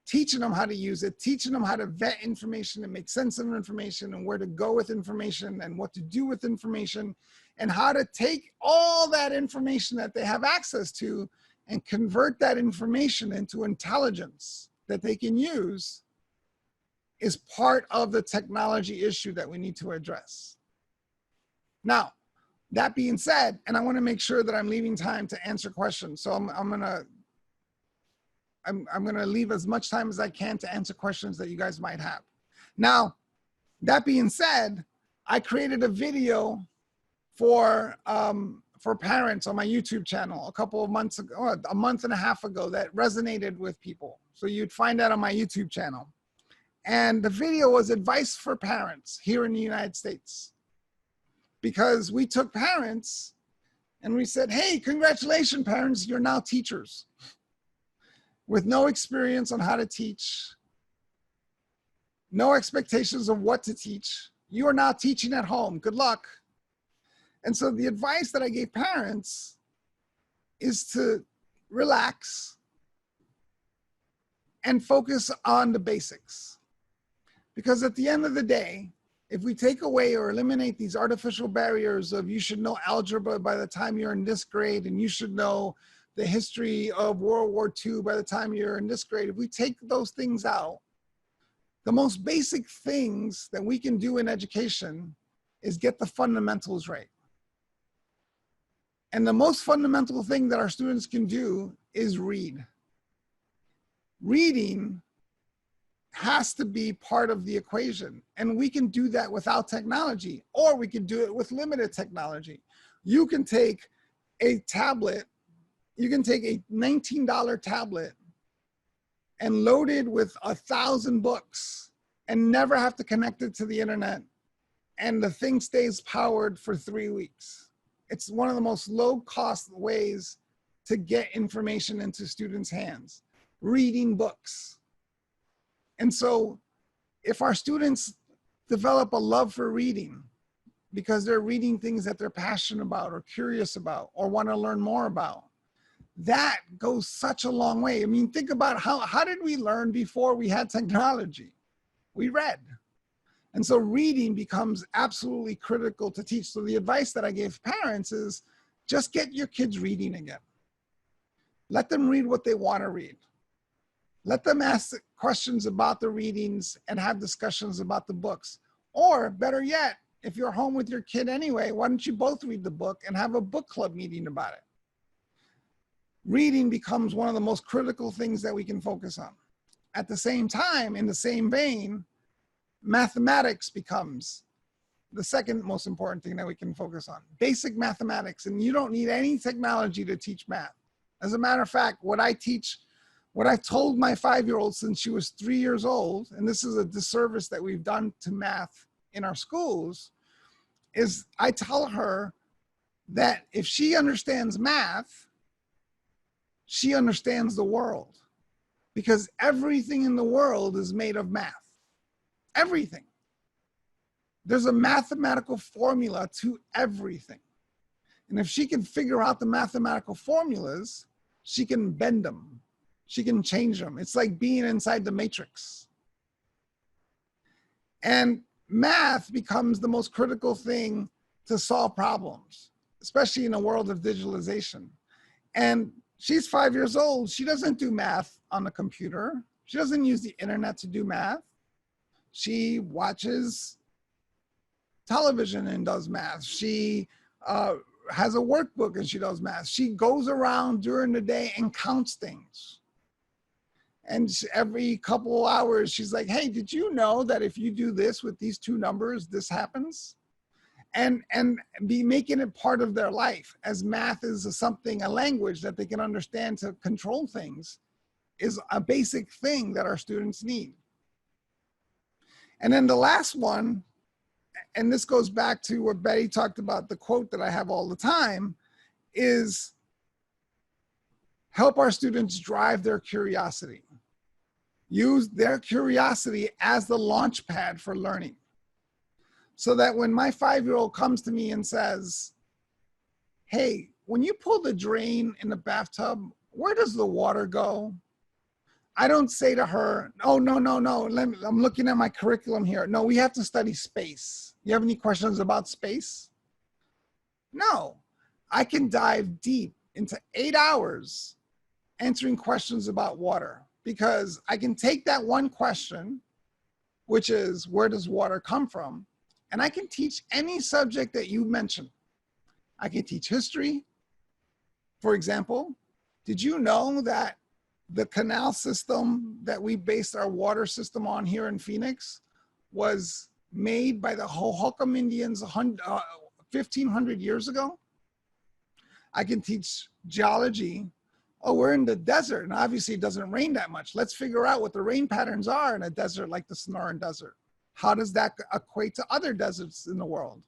Teaching them how to use it, teaching them how to vet information and make sense of information and where to go with information and what to do with information and how to take all that information that they have access to and convert that information into intelligence that they can use is part of the technology issue that we need to address. Now, that being said, and I want to make sure that I'm leaving time to answer questions. So I'm gonna leave as much time as I can to answer questions that you guys might have. Now, that being said, I created a video for parents on my YouTube channel a couple of months ago, a month and a half ago, that resonated with people. So you'd find that on my YouTube channel. And the video was advice for parents here in the United States. Because we took parents and we said, hey, congratulations, parents, you're now teachers. With no experience on how to teach, no expectations of what to teach. You are now teaching at home. Good luck. And so the advice that I gave parents is to relax and focus on the basics. Because at the end of the day, if we take away or eliminate these artificial barriers of you should know algebra by the time you're in this grade and you should know the history of World War II by the time you're in this grade, if we take those things out, the most basic things that we can do in education is get the fundamentals right. And the most fundamental thing that our students can do is read. Reading has to be part of the equation. And we can do that without technology, or we can do it with limited technology. You can take a tablet, you can take a $19 tablet and load it with 1,000 books and never have to connect it to the internet. And the thing stays powered for 3 weeks. It's one of the most low-cost ways to get information into students' hands, reading books. And so if our students develop a love for reading because they're reading things that they're passionate about or curious about or want to learn more about, that goes such a long way. I mean, think about how did we learn before we had technology? We read. And so reading becomes absolutely critical to teach. So the advice that I gave parents is just get your kids reading again. Let them read what they want to read. Let them ask questions about the readings and have discussions about the books. Or better yet, if you're home with your kid anyway, why don't you both read the book and have a book club meeting about it? Reading becomes one of the most critical things that we can focus on. At the same time, in the same vein, mathematics becomes the second most important thing that we can focus on. Basic mathematics, and you don't need any technology to teach math. As a matter of fact, what I've told my 5-year-old since she was 3 years old, and this is a disservice that we've done to math in our schools, is I tell her that if she understands math, she understands the world, because everything in the world is made of math. Everything. There's a mathematical formula to everything. And if she can figure out the mathematical formulas, she can bend them. She can change them. It's like being inside the matrix. And math becomes the most critical thing to solve problems, especially in a world of digitalization. And she's 5 years old. She doesn't do math on the computer. She doesn't use the internet to do math. She watches television and does math. She has a workbook and she does math. She goes around during the day and counts things. And every couple of hours, she's like, hey, did you know that if you do this with these two numbers, this happens? And be making it part of their life, as math is a language that they can understand to control things, is a basic thing that our students need. And then the last one, and this goes back to what Betty talked about, the quote that I have all the time, is help our students drive their curiosity. Use their curiosity as the launch pad for learning. So that when my 5-year-old comes to me and says, hey, when you pull the drain in the bathtub, where does the water go? I don't say to her, oh, no, I'm looking at my curriculum here. No, we have to study space. You have any questions about space? No, I can dive deep into 8 hours answering questions about water, because I can take that one question, which is, where does water come from? And I can teach any subject that you mentioned. I can teach history. For example, did you know that the canal system that we based our water system on here in Phoenix was made by the Hohokam Indians 1,500 years ago? I can teach geology. Oh, we're in the desert, and obviously it doesn't rain that much. Let's figure out what the rain patterns are in a desert like the Sonoran Desert. How does that equate to other deserts in the world?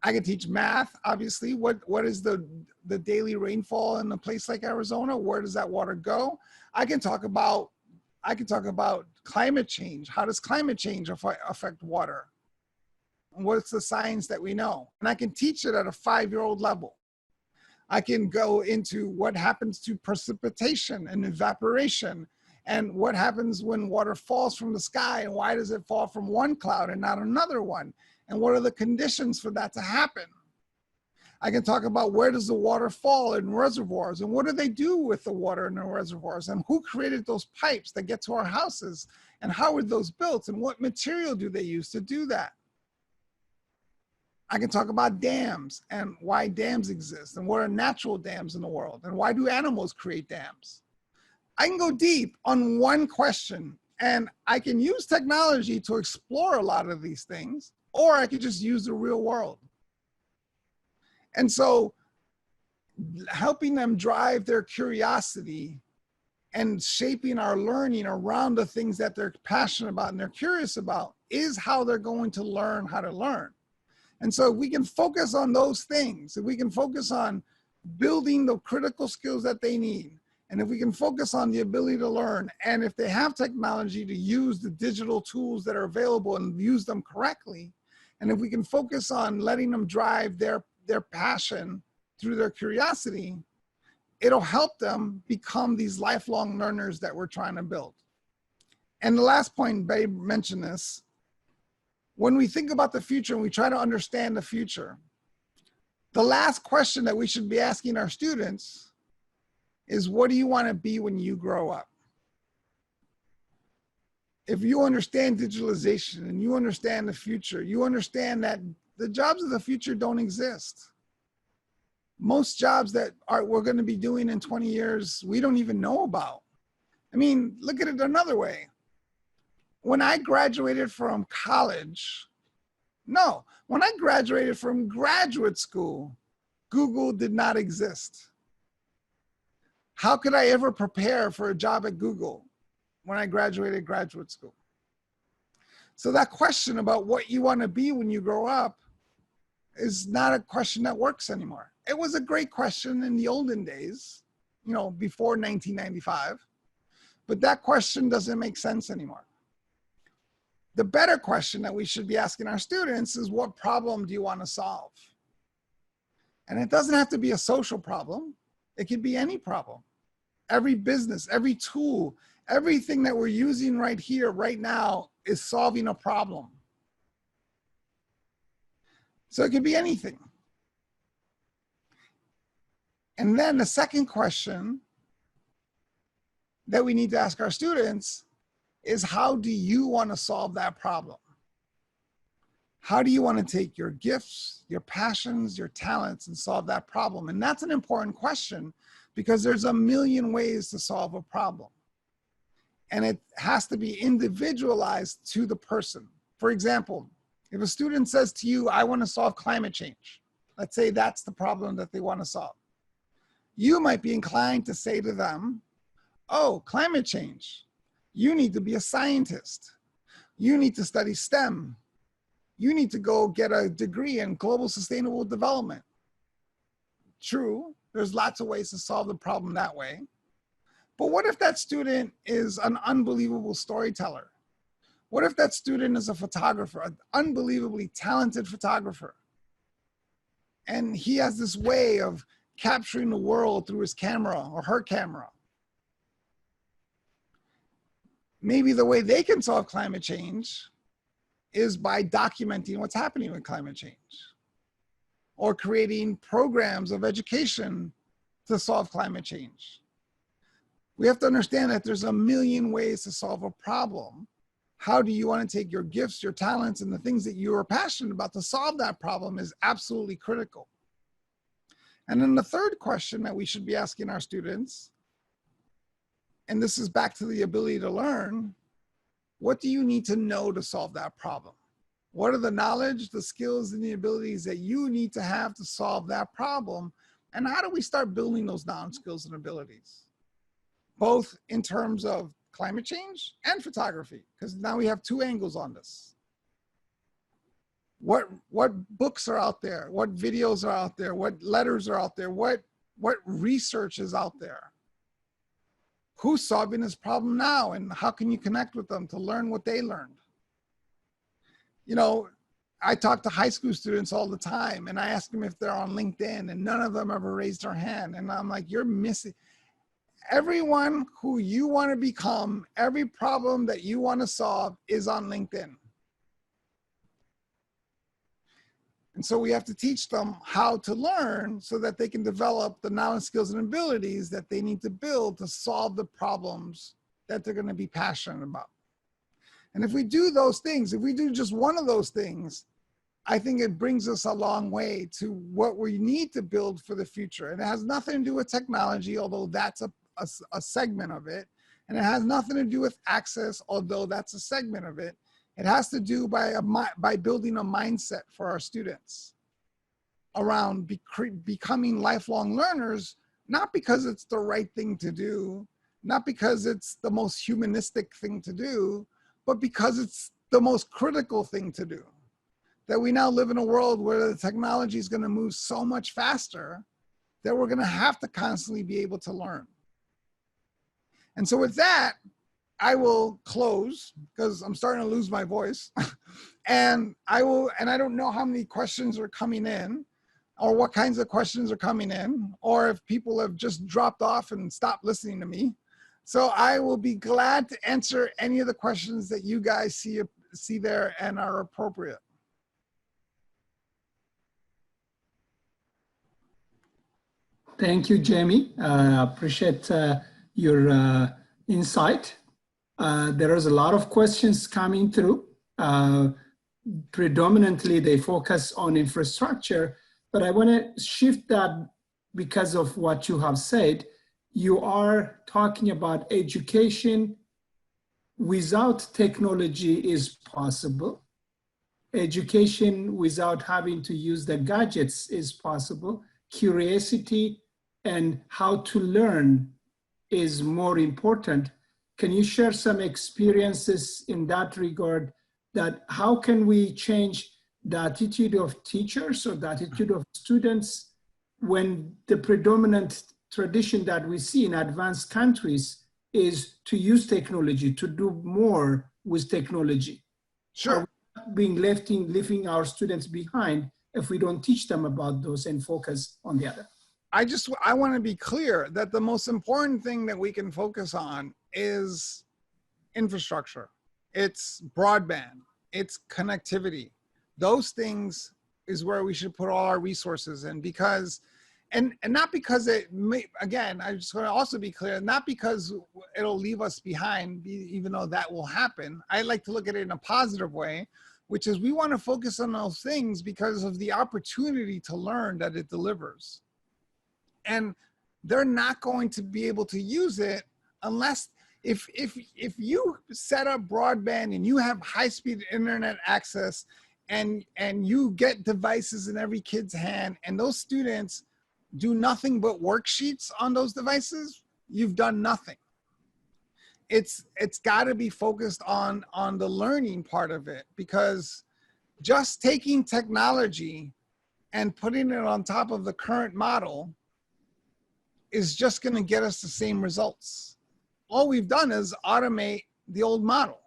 I can teach math, obviously. What is the daily rainfall in a place like Arizona? Where does that water go? I can talk about climate change. How does climate change affect water? And what's the science that we know? And I can teach it at a 5-year-old level. I can go into what happens to precipitation and evaporation, and what happens when water falls from the sky, and why does it fall from one cloud and not another one? And what are the conditions for that to happen? I can talk about where does the water fall in reservoirs, and what do they do with the water in the reservoirs, and who created those pipes that get to our houses, and how were those built, and what material do they use to do that? I can talk about dams and why dams exist, and what are natural dams in the world, and why do animals create dams? I can go deep on one question, and I can use technology to explore a lot of these things, or I could just use the real world. And so helping them drive their curiosity and shaping our learning around the things that they're passionate about and they're curious about is how they're going to learn how to learn. And so we can focus on those things, if we can focus on building the critical skills that they need, and if we can focus on the ability to learn, and if they have technology to use the digital tools that are available and use them correctly, and if we can focus on letting them drive their passion through their curiosity, it'll help them become these lifelong learners that we're trying to build. And the last point, Babe mentioned this, when we think about the future and we try to understand the future, the last question that we should be asking our students is what do you want to be when you grow up? If you understand digitalization and you understand the future, you understand that the jobs of the future don't exist. Most jobs that we're going to be doing in 20 years, we don't even know about. I mean, look at it another way. When I graduated from college, when I graduated from graduate school, Google did not exist. How could I ever prepare for a job at Google when I graduated graduate school? So that question about what you want to be when you grow up is not a question that works anymore. It was a great question in the olden days, you know, before 1995, but that question doesn't make sense anymore. The better question that we should be asking our students is, what problem do you want to solve? And it doesn't have to be a social problem. It could be any problem. Every business, every tool, everything that we're using right here, right now, is solving a problem. So it could be anything. And then the second question that we need to ask our students is, how do you want to solve that problem? How do you want to take your gifts, your passions, your talents, and solve that problem? And that's an important question, because there's a million ways to solve a problem. And it has to be individualized to the person. For example, if a student says to you, I want to solve climate change, let's say that's the problem that they want to solve. You might be inclined to say to them, oh, climate change, you need to be a scientist. You need to study STEM. You need to go get a degree in global sustainable development. True, there's lots of ways to solve the problem that way. But what if that student is an unbelievable storyteller? What if that student is a photographer, an unbelievably talented photographer? And he has this way of capturing the world through his camera or her camera. Maybe the way they can solve climate change is by documenting what's happening with climate change, or creating programs of education to solve climate change. We have to understand that there's a million ways to solve a problem. How do you want to take your gifts, your talents, and the things that you are passionate about to solve that problem is absolutely critical. And then the third question that we should be asking our students, and this is back to the ability to learn, what do you need to know to solve that problem? What are the knowledge, the skills, and the abilities that you need to have to solve that problem? And how do we start building those knowledge, skills, and abilities? Both in terms of climate change and photography, because now we have two angles on this. What books are out there? What videos are out there? What letters are out there? What research is out there? Who's solving this problem now, and how can you connect with them to learn what they learned? You know, I talk to high school students all the time, and I ask them if they're on LinkedIn, and none of them ever raised their hand. And I'm like, you're missing. Everyone who you want to become, every problem that you want to solve is on LinkedIn. And so we have to teach them how to learn so that they can develop the knowledge, skills, and abilities that they need to build to solve the problems that they're going to be passionate about. And if we do those things, if we do just one of those things, I think it brings us a long way to what we need to build for the future. And it has nothing to do with technology, although that's a segment of it. And it has nothing to do with access, although that's a segment of it. It has to do by building a mindset for our students around becoming lifelong learners, not because it's the right thing to do, not because it's the most humanistic thing to do, but because it's the most critical thing to do. That we now live in a world where the technology is going to move so much faster that we're going to have to constantly be able to learn. And so with that, I will close because I'm starting to lose my voice. and I don't know how many questions are coming in or what kinds of questions are coming in, or if people have just dropped off and stopped listening to me. So I will be glad to answer any of the questions that you guys see there and are appropriate. Thank you, Jaime. Appreciate your insight. There is a lot of questions coming through. Predominantly, they focus on infrastructure, but I want to shift that because of what you have said. You are talking about education without technology is possible. Education without having to use the gadgets is possible. Curiosity and how to learn is more important. Can you share some experiences in that regard, that how can we change the attitude of teachers or the attitude of students when the predominant tradition that we see in advanced countries is to use technology, to do more with technology? Sure. Are we leaving our students behind if we don't teach them about those and focus on the other? I want to be clear that the most important thing that we can focus on is infrastructure. It's broadband, it's connectivity. Those things is where we should put all our resources in, because, and not because it may, again, I just want to also be clear, not because it'll leave us behind, even though that will happen. I like to look at it in a positive way, which is we want to focus on those things because of the opportunity to learn that it delivers. And they're not going to be able to use it unless, if you set up broadband and you have high-speed internet access and you get devices in every kid's hand and those students do nothing but worksheets on those devices, you've done nothing. It's got to be focused on the learning part of it, because just taking technology and putting it on top of the current model is just going to get us the same results. All we've done is automate the old model.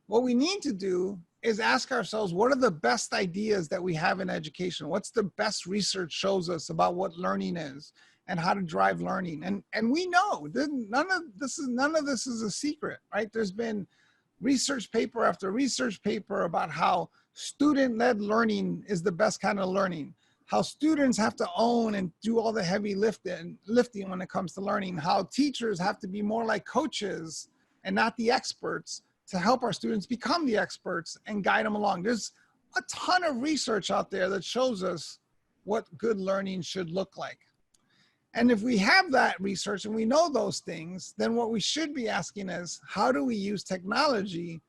What we need to do is ask ourselves, what are the best ideas that we have in education? What's the best research shows us about what learning is and how to drive learning? And we know none of this is a secret, right? There's been research paper after research paper about how student-led learning is the best kind of learning, how students have to own and do all the heavy lifting when it comes to learning, how teachers have to be more like coaches and not the experts to help our students become the experts and guide them along. There's a ton of research out there that shows us what good learning should look like. And if we have that research and we know those things, then what we should be asking is, how do we use technology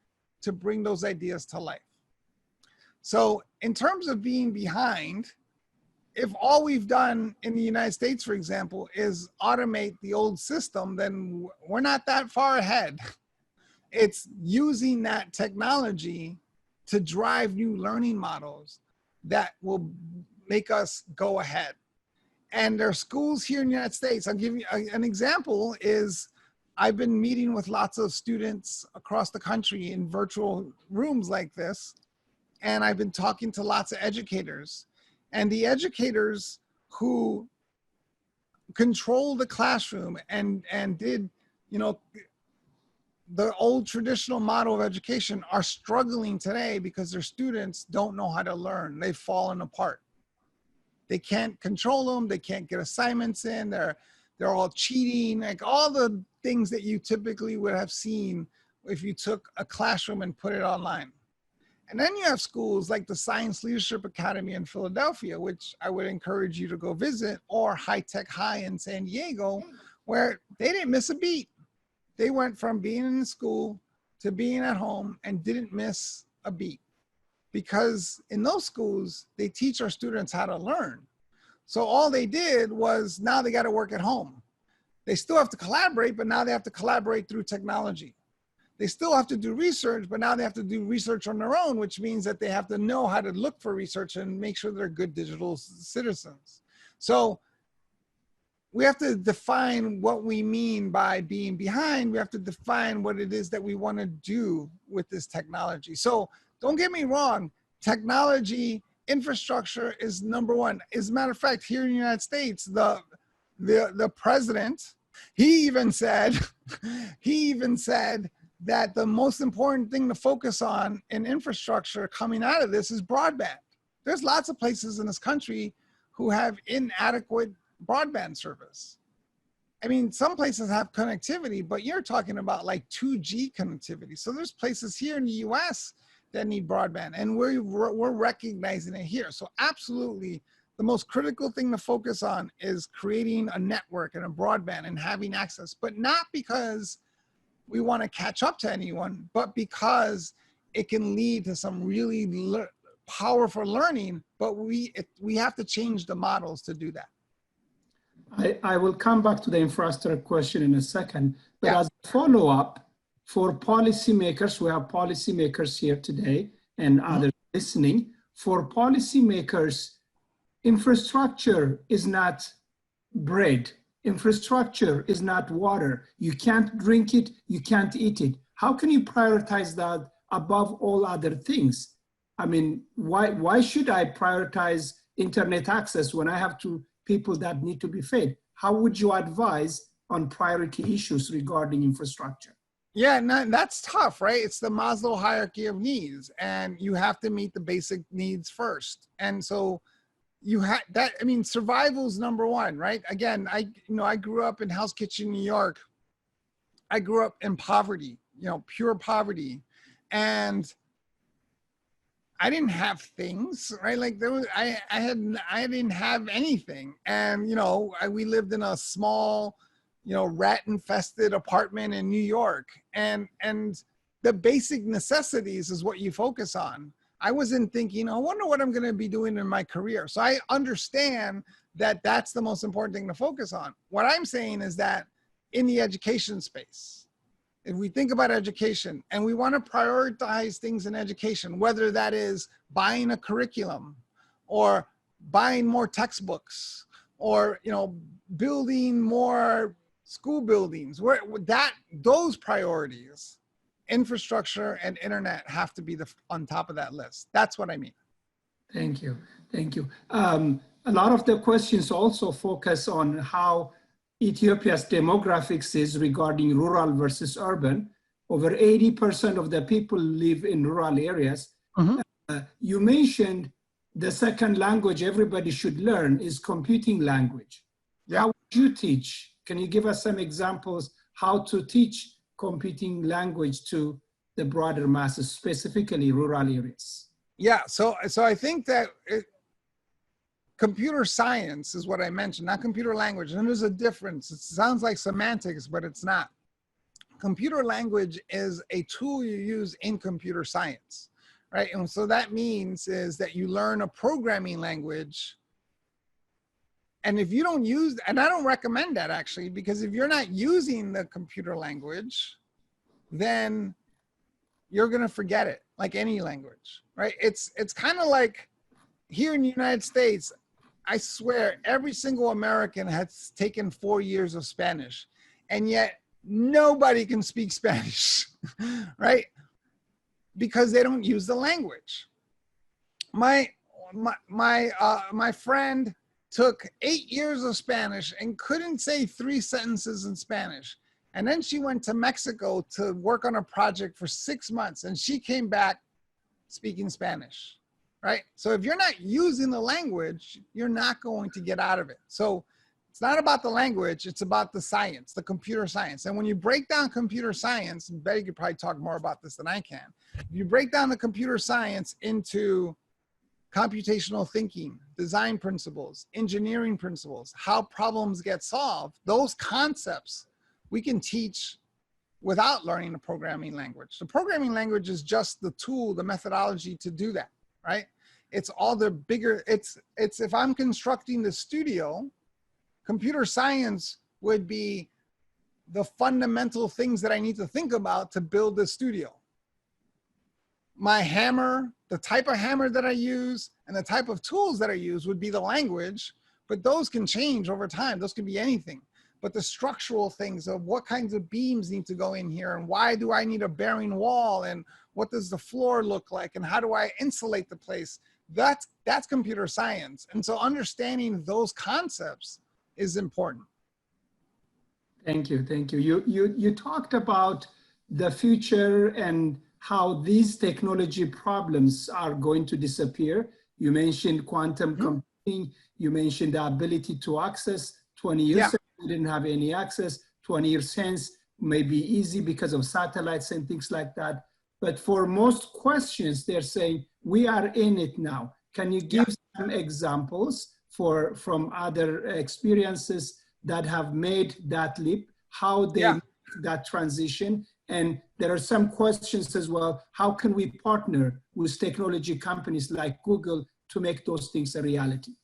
to bring those ideas to life? So in terms of being behind, if all we've done in the United States, for example, is automate the old system, then we're not that far ahead. It's using that technology to drive new learning models that will make us go ahead. And there are schools here in the United States. I'll give you an example is I've been meeting with lots of students across the country in virtual rooms like this. And I've been talking to lots of educators. And the educators who control the classroom and did, you know, the old traditional model of education are struggling today because their students don't know how to learn. They've fallen apart. They can't control them. They can't get assignments in. They're all cheating, like all the things that you typically would have seen if you took a classroom and put it online. And then you have schools like the Science Leadership Academy in Philadelphia, which I would encourage you to go visit, or High Tech High in San Diego, where they didn't miss a beat. They went from being in school to being at home and didn't miss a beat. Because in those schools, they teach our students how to learn. So all they did was now they got to work at home. They still have to collaborate, but now they have to collaborate through technology. They still have to do research, but now they have to do research on their own, which means that they have to know how to look for research and make sure they're good digital citizens. So we have to define what we mean by being behind. We have to define what it is that we want to do with this technology. So don't get me wrong, technology, infrastructure is number one. As a matter of fact, here in the United States, the president, he even said that the most important thing to focus on in infrastructure coming out of this is broadband. There's lots of places in this country who have inadequate broadband service. I mean, some places have connectivity, but you're talking about like 2G connectivity. So there's places here in the US that need broadband, and we're recognizing it here. So absolutely, the most critical thing to focus on is creating a network and a broadband and having access, but not because we want to catch up to anyone, but because it can lead to some really powerful learning, but we have to change the models to do that. I will come back to the infrastructure question in a second, but as a follow-up, for policymakers, we have policymakers here today and others listening. For policymakers, infrastructure is not bread. Infrastructure is not water. You can't drink it, you can't eat it. How can you prioritize that above all other things? I mean, why should I prioritize internet access when I have people that need to be fed? How would you advise on priority issues regarding infrastructure? Yeah, that's tough, right? It's the Maslow hierarchy of needs, and you have to meet the basic needs first. And so you have that, I mean, survival's number one, right? Again, I grew up in Hell's Kitchen, New York. I grew up in poverty, pure poverty. And I didn't have things, right? Like I didn't have anything. And, we lived in a small, rat infested apartment in New York. And the basic necessities is what you focus on. I wasn't thinking, I wonder what I'm going to be doing in my career. So I understand that that's the most important thing to focus on. What I'm saying is that in the education space, if we think about education and we want to prioritize things in education, whether that is buying a curriculum or buying more textbooks or, building more school buildings, those priorities, infrastructure and internet, have to be on top of that list. That's what I mean. Thank you. Thank you. A lot of the questions also focus on how Ethiopia's demographics is regarding rural versus urban. Over 80% of the people live in rural areas. You mentioned the second language everybody should learn is computing language. Yeah. How would you teach? Can you give us some examples how to teach computing language to the broader masses, specifically rural areas? Yeah, so I think that computer science is what I mentioned, not computer language. And there's a difference. It sounds like semantics, but it's not. Computer language is a tool you use in computer science, right? And so that means is that you learn a programming language. And if you don't use, and I don't recommend that actually, because if you're not using the computer language, then you're going to forget it, like any language, right? It's kind of like here in the United States, I swear every single American has taken 4 years of Spanish, and yet nobody can speak Spanish, right? Because they don't use the language. My friend took 8 years of Spanish and couldn't say 3 sentences in Spanish. And then she went to Mexico to work on a project for 6 months, and she came back speaking Spanish, right? So if you're not using the language, you're not going to get out of it. So it's not about the language, it's about the science, the computer science. And when you break down computer science, and Betty could probably talk more about this than I can. If you break down the computer science into computational thinking, design principles, engineering principles, how problems get solved, those concepts we can teach without learning a programming language. The programming language is just the tool, the methodology to do that, right? It's all the bigger, it's if I'm constructing the studio, computer science would be the fundamental things that I need to think about to build the studio. My hammer, the type of hammer that I use, and the type of tools that I use would be the language, but those can change over time. Those can be anything. But the structural things of what kinds of beams need to go in here, and why do I need a bearing wall, and what does the floor look like, and how do I insulate the place, that's computer science. And so understanding those concepts is important. Thank you, thank you. You talked about the future and how these technology problems are going to disappear. You mentioned quantum computing, You mentioned the ability to access. 20 years ago, we didn't have any access. 20 years hence may be easy because of satellites and things like that. But for most questions, they're saying, we are in it now. Can you give some examples from other experiences that have made that leap, how they made that transition? And there are some questions as well. How can we partner with technology companies like Google to make those things a reality?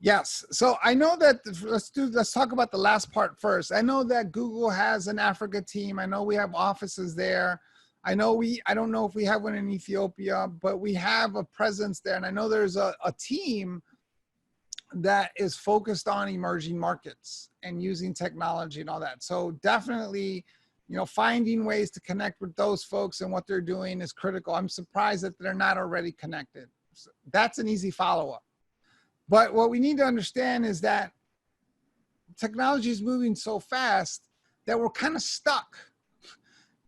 Yes. So I know that, let's talk about the last part first. I know that Google has an Africa team. I know we have offices there. I don't know if we have one in Ethiopia, but we have a presence there. And I know there's a team that is focused on emerging markets and using technology and all that. So definitely, you know, finding ways to connect with those folks and what they're doing is critical. I'm surprised that they're not already connected. So that's an easy follow-up. But what we need to understand is that technology is moving so fast that we're kind of stuck.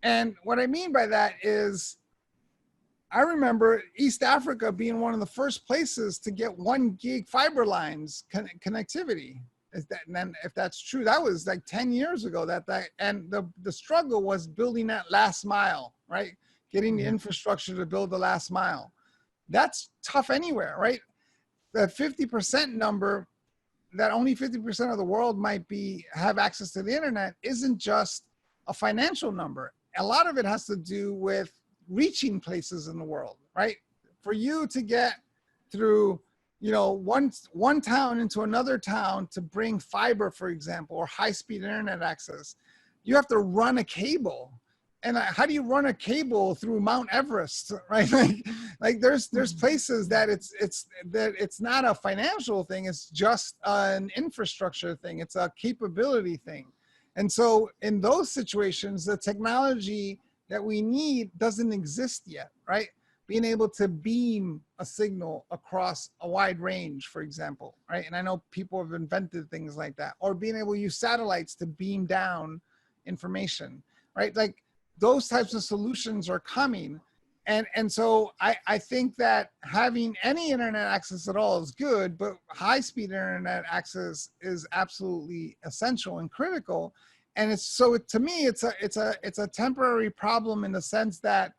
And what I mean by that is, I remember East Africa being one of the first places to get 1 gig fiber lines connectivity. And then if that's true, that was like 10 years ago. And the struggle was building that last mile, right? Getting the infrastructure to build the last mile. That's tough anywhere, right? That 50% number, that only 50% of the world might have access to the internet, isn't just a financial number. A lot of it has to do with reaching places in the world, right? For you to get through, you know, one town into another town to bring fiber, for example, or high-speed internet access, you have to run a cable. And how do you run a cable through Mount Everest, right? like there's places that it's not a financial thing. It's just an infrastructure thing. It's a capability thing. And so in those situations, the technology that we need doesn't exist yet, right? Being able to beam a signal across a wide range, for example, right? And I know people have invented things like that, or being able to use satellites to beam down information, right? Like those types of solutions are coming. And so I think that having any internet access at all is good, but high-speed internet access is absolutely essential and critical. And to me, it's a temporary problem in the sense that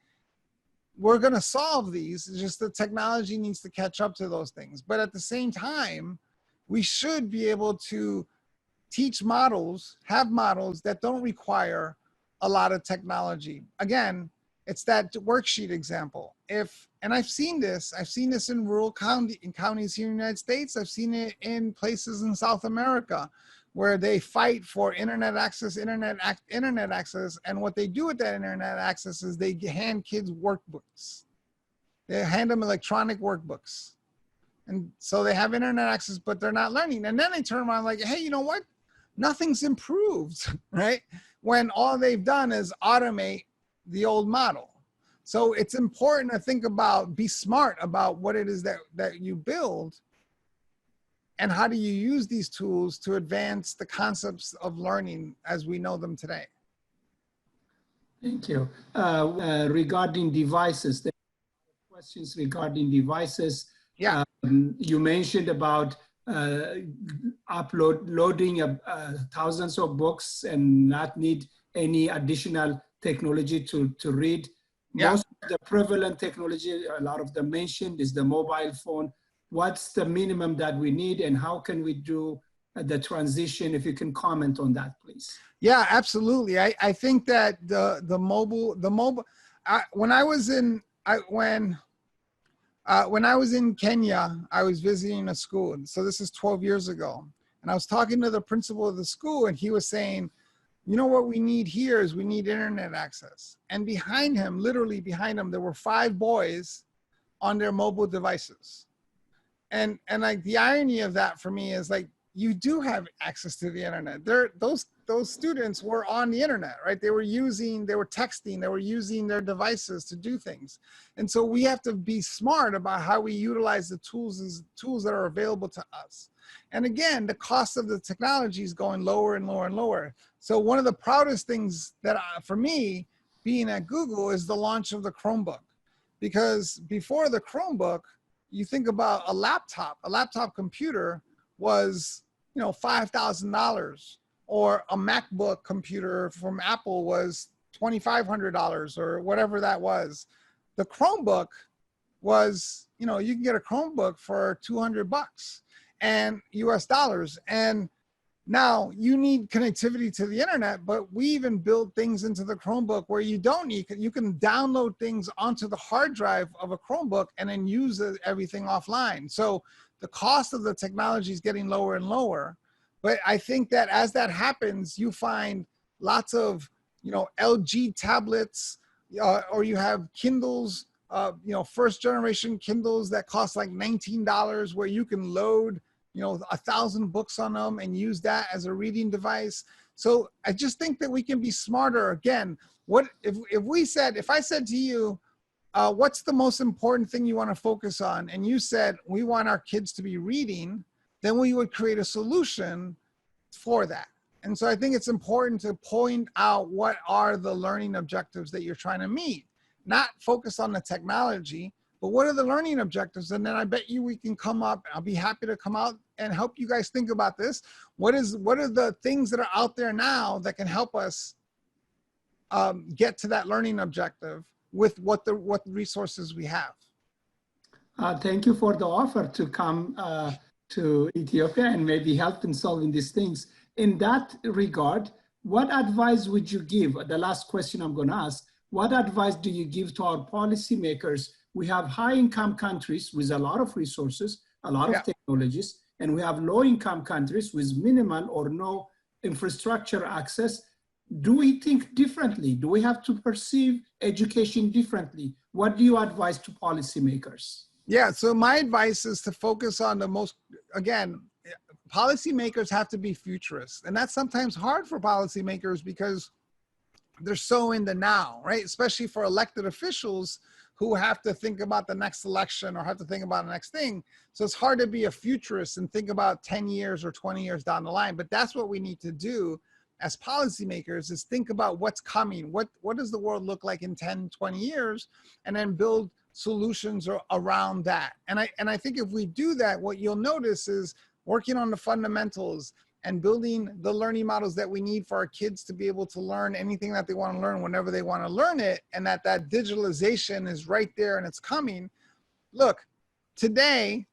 we're going to solve these. It's just the technology needs to catch up to those things. But at the same time, we should be able to teach models, have models that don't require a lot of technology. Again, it's that worksheet example. And I've seen this in rural counties here in the United States. I've seen it in places in South America where they fight for internet access. And what they do with that internet access is they hand kids workbooks. They hand them electronic workbooks. And so they have internet access, but they're not learning. And then they turn around like, hey, you know what? Nothing's improved, right? When all they've done is automate the old model. So it's important to think about, be smart about what it is that you build and how do you use these tools to advance the concepts of learning as we know them today. Thank you. Regarding devices, there are questions regarding devices. Yeah. You mentioned about loading thousands of books and not need any additional technology to read. Yeah. Most of the prevalent technology, a lot of them mentioned, is the mobile phone. What's the minimum that we need and how can we do the transition? If you can comment on that, please. Yeah, absolutely. I think that the mobile, when I was in Kenya, I was visiting a school. And so this is 12 years ago. And I was talking to the principal of the school and he was saying, you know what we need here is we need internet access. And behind him, literally behind him, there were 5 boys on their mobile devices. And like the irony of that for me is like, you do have access to the internet. Those students were on the internet, right? They were texting, they were using their devices to do things. And so we have to be smart about how we utilize the tools that are available to us. And again, the cost of the technology is going lower and lower and lower. So one of the proudest things that for me, being at Google, is the launch of the Chromebook. Because before the Chromebook, you think about a laptop computer was, you know, $5,000, or a MacBook computer from Apple was $2,500 or whatever that was. The Chromebook was, you know, you can get a Chromebook for $200 and US dollars. And now you need connectivity to the internet, but we even build things into the Chromebook where you don't need, you can download things onto the hard drive of a Chromebook and then use everything offline. So the cost of the technology is getting lower and lower. But I think that as that happens, you find lots of, you know, LG tablets, or you have Kindles, you know, first generation Kindles that cost like $19, where you can load, you know, 1,000 books on them and use that as a reading device. So I just think that we can be smarter. Again, what if I said to you, what's the most important thing you want to focus on? And you said, we want our kids to be reading, then we would create a solution for that. And so I think it's important to point out what are the learning objectives that you're trying to meet, not focus on the technology, but what are the learning objectives? And then I bet you we can come up, I'll be happy to come out and help you guys think about this. What are the things that are out there now that can help us get to that learning objective with what resources we have? Thank you for the offer to come to Ethiopia and maybe help in solving these things. In that regard, what advice would you give? The last question I'm going to ask, what advice do you give to our policymakers? We have high-income countries with a lot of resources, a lot of technologies, and we have low-income countries with minimal or no infrastructure access. Do we think differently? Do we have to perceive education differently? What do you advise to policymakers? Yeah, so my advice is to focus on the most, again, policymakers have to be futurists. And that's sometimes hard for policymakers because they're so in the now, right? Especially for elected officials who have to think about the next election or have to think about the next thing. So it's hard to be a futurist and think about 10 years or 20 years down the line. But that's what we need to do as policymakers, is think about what's coming. What does the world look like in 10, 20 years? And then build solutions around that. And I think if we do that, what you'll notice is working on the fundamentals and building the learning models that we need for our kids to be able to learn anything that they want to learn whenever they want to learn it, and that digitalization is right there and it's coming. Look, today,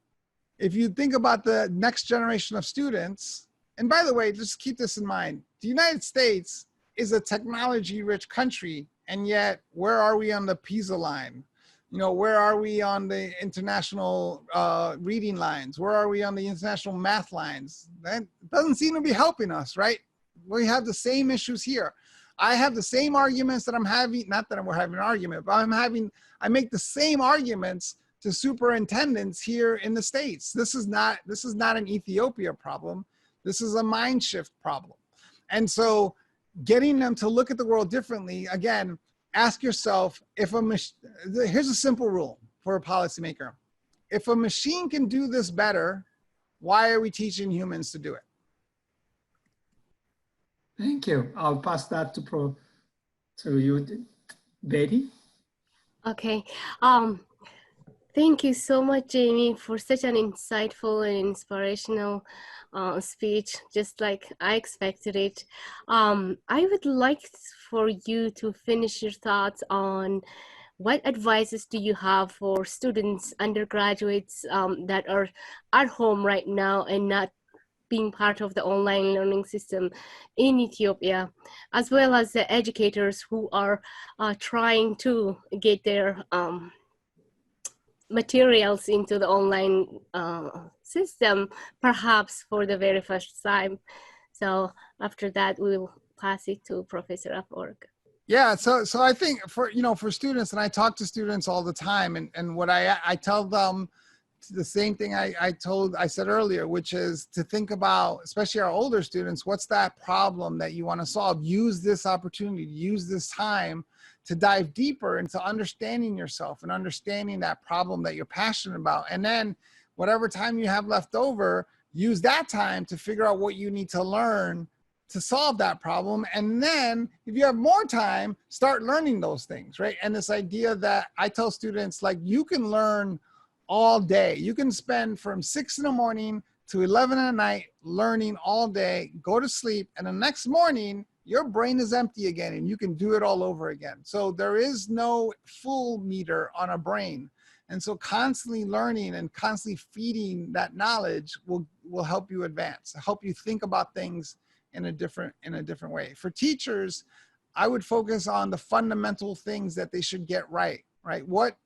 if you think about the next generation of students, and by the way, just keep this in mind, the United States is a technology-rich country, and yet where are we on the PISA line? You know, where are we on the international reading lines? Where are we on the international math lines? That doesn't seem to be helping us, right? We have the same issues here. I have the same arguments that I'm having, not that we're having an argument, but I make the same arguments to superintendents here in the States. This is not an Ethiopia problem. This is a mind shift problem. And so getting them to look at the world differently, again, ask yourself, here's a simple rule for a policymaker. If a machine can do this better, why are we teaching humans to do it? Thank you. I'll pass that to you, Betty. Okay. Thank you so much, Jaime, for such an insightful and inspirational speech, just like I expected it. I would like for you to finish your thoughts on what advices do you have for students, undergraduates that are at home right now and not being part of the online learning system in Ethiopia, as well as the educators who are trying to get their materials into the online system, perhaps for the very first time. So after that, we'll pass it to Professor Upwork. Yeah, so I think for students, and I talk to students all the time, and what I tell them the same thing I said earlier, which is to think about, especially our older students, what's that problem that you want to solve? Use this opportunity, use this time to dive deeper into understanding yourself and understanding that problem that you're passionate about. And then whatever time you have left over, use that time to figure out what you need to learn to solve that problem. And then if you have more time, start learning those things, right? And this idea that I tell students, like, you can learn all day. You can spend from 6 in the morning to 11 at night, learning all day, go to sleep, and the next morning, your brain is empty again and you can do it all over again. So there is no full meter on a brain. And so constantly learning and constantly feeding that knowledge will help you advance, help you think about things in a different way. For teachers, I would focus on the fundamental things that they should get right? What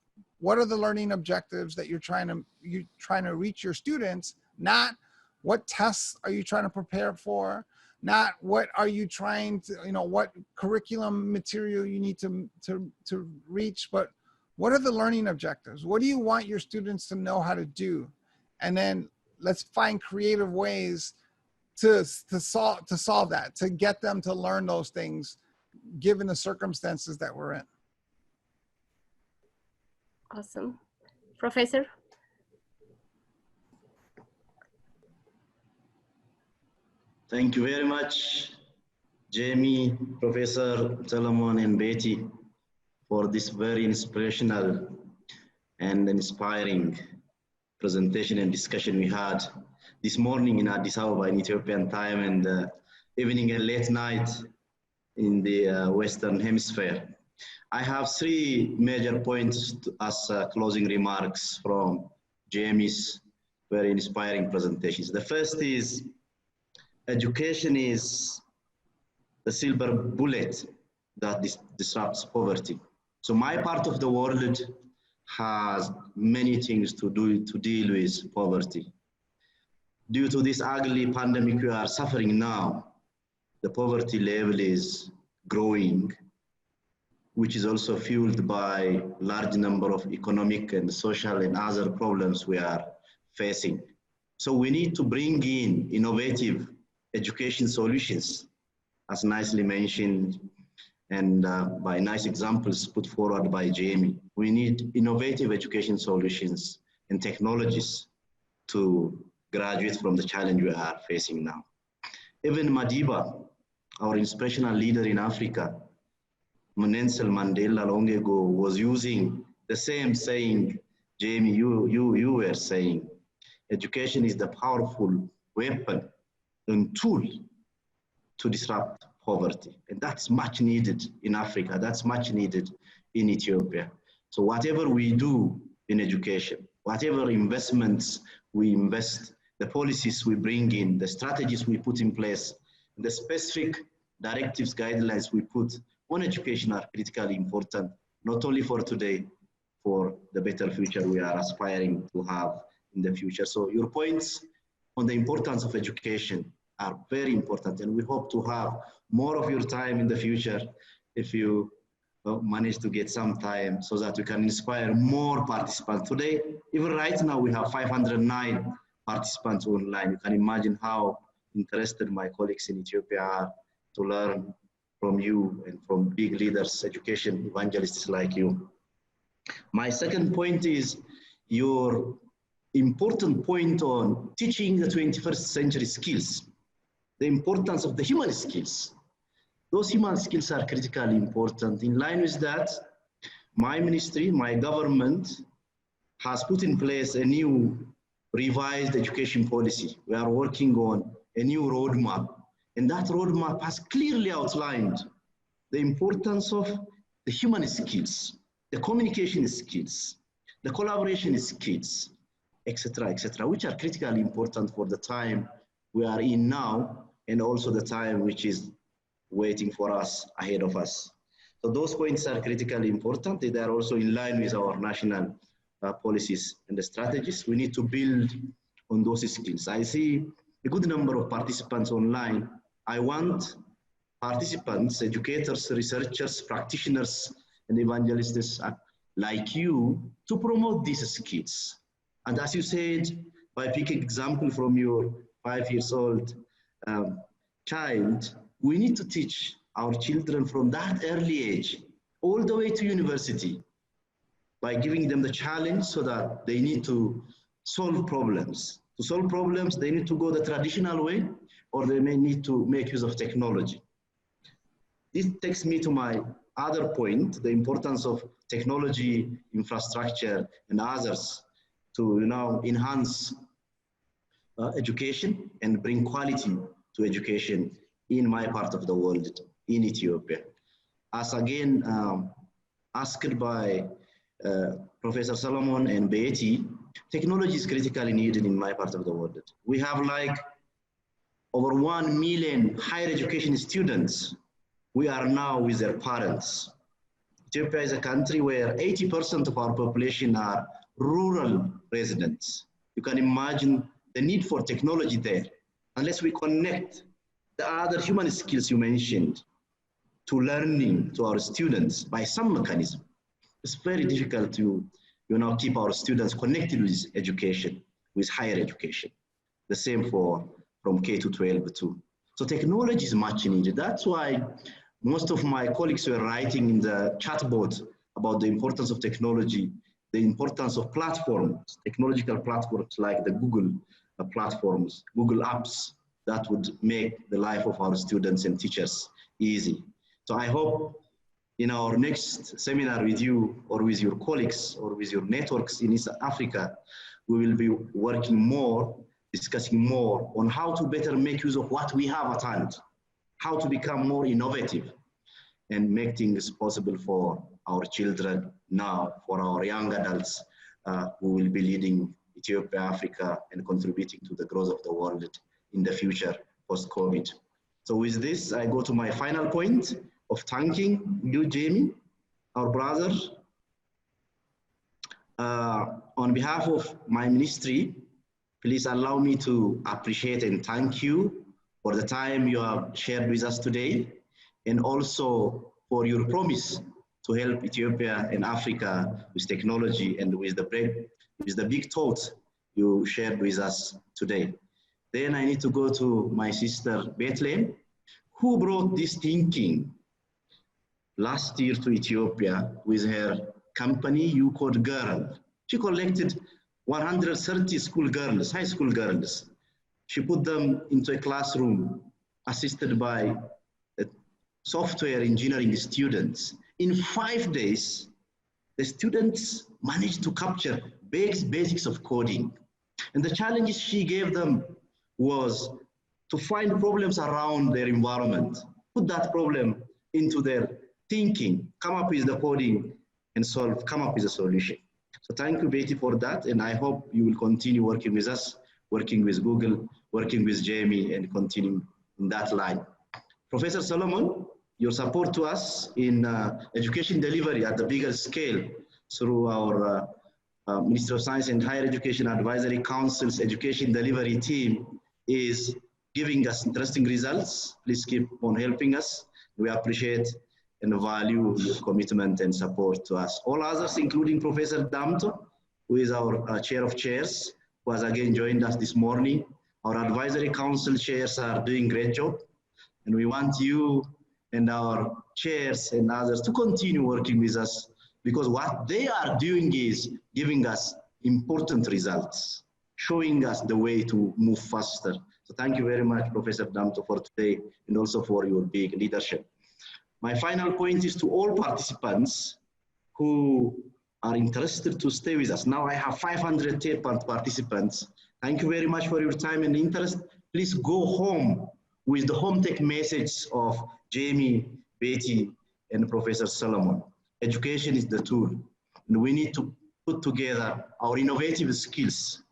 are the learning objectives that you're trying to reach your students? Not what tests are you trying to prepare for? Not what are you trying to, what curriculum material you need to reach, but what are the learning objectives? What do you want your students to know how to do? And then let's find creative ways to solve that, to get them to learn those things, given the circumstances that we're in. Awesome. Professor? Thank you very much, Jaime, Professor Solomon, and Betty, for this very inspirational and inspiring presentation and discussion we had this morning in Addis Ababa in Ethiopian time, and evening and late night in the Western Hemisphere. I have three major points as closing remarks from Jaime's very inspiring presentations. The first is, education is the silver bullet that disrupts poverty. So my part of the world has many things to deal with poverty. Due to this ugly pandemic we are suffering now, the poverty level is growing, which is also fueled by large number of economic and social and other problems we are facing. So we need to bring in innovative education solutions, as nicely mentioned, and by nice examples put forward by Jaime. We need innovative education solutions and technologies to graduate from the challenge we are facing now. Even Madiba, our inspirational leader in Africa, Nelson Mandela long ago was using the same saying, Jaime, you were saying, education is the powerful weapon and tool to disrupt poverty. And that's much needed in Africa, that's much needed in Ethiopia. So whatever we do in education, whatever investments we invest, the policies we bring in, the strategies we put in place, the specific directives, guidelines we put on education are critically important, not only for today, for the better future we are aspiring to have in the future. So your points on the importance of education are very important, and we hope to have more of your time in the future if you manage to get some time so that we can inspire more participants. Today, even right now, we have 509 participants online. You can imagine how interested my colleagues in Ethiopia are to learn from you and from big leaders, education evangelists like you. My second point is your important point on teaching the 21st century skills, the importance of the human skills. Those human skills are critically important. In line with that, my ministry, my government has put in place a new revised education policy. We are working on a new roadmap, and that roadmap has clearly outlined the importance of the human skills, the communication skills, the collaboration skills, etc., which are critically important for the time we are in now, and also the time which is waiting for us, ahead of us. So those points are critically important. They are also in line with our national policies and the strategies. We need to build on those skills. I see a good number of participants online. I want participants, educators, researchers, practitioners, and evangelists like you to promote these skills. And as you said, by picking example from your 5-year-old child, we need to teach our children from that early age, all the way to university, by giving them the challenge so that they need to solve problems. To solve problems, they need to go the traditional way, or they may need to make use of technology. This takes me to my other point, the importance of technology, infrastructure, and others to enhance education and bring quality to education in my part of the world, in Ethiopia. As again asked by Professor Solomon and Betty, technology is critically needed in my part of the world. We have like over 1 million higher education students. We are now with their parents. Ethiopia is a country where 80% of our population are rural residents. You can imagine the need for technology there. Unless we connect the other human skills you mentioned to learning to our students by some mechanism, it's very difficult to keep our students connected with education, with higher education. The same from K to 12 too. So technology is much needed. That's why most of my colleagues were writing in the chat board about the importance of technology, the importance of platforms, technological platforms like the Google platforms, Google apps that would make the life of our students and teachers easy. So I hope in our next seminar with you or with your colleagues or with your networks in East Africa, we will be working more, discussing more on how to better make use of what we have at hand, how to become more innovative and make things possible for our children now, for our young adults who will be leading Ethiopia, Africa, and contributing to the growth of the world in the future post-COVID. So with this, I go to my final point of thanking you, Jaime, our brother. On behalf of my ministry, please allow me to appreciate and thank you for the time you have shared with us today, and also for your promise to help Ethiopia and Africa with technology and with the big thoughts you shared with us today. Then I need to go to my sister Bethlehem, who brought this thinking last year to Ethiopia with her company, You Code Girl. She collected 130 school girls, high school girls. She put them into a classroom assisted by software engineering students. In 5 days, the students managed to capture basics of coding. And the challenges she gave them was to find problems around their environment, put that problem into their thinking, come up with the coding and come up with a solution. So thank you, Betty, for that. And I hope you will continue working with us, working with Google, working with Jaime, and continue in that line. Professor Solomon, your support to us in education delivery at the bigger scale through our Ministry of Science and Higher Education Advisory Council's education delivery team is giving us interesting results. Please keep on helping us. We appreciate and value your commitment and support to us. All others, including Professor Damto, who is our chair of chairs, who has again joined us this morning. Our advisory council chairs are doing a great job. And we want you and our chairs and others to continue working with us, because what they are doing is giving us important results, showing us the way to move faster. So thank you very much, Professor Damto, for today and also for your big leadership. My final point is to all participants who are interested to stay with us. Now I have 500 participants. Thank you very much for your time and interest. Please go home with the home tech message of Jaime, Betty, and Professor Solomon. Education is the tool, and we need to put together our innovative skills,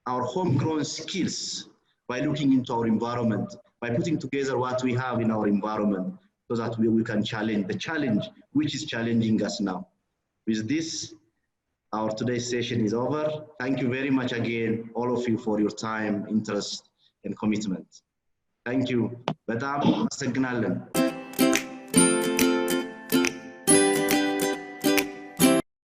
our homegrown skills, by looking into our environment, by putting together what we have in our environment, so that we can challenge the challenge which is challenging us now. With this, our today's session is over. Thank you very much again, all of you, for your time, interest, and commitment. Thank you. በጣም አመሰግናለን።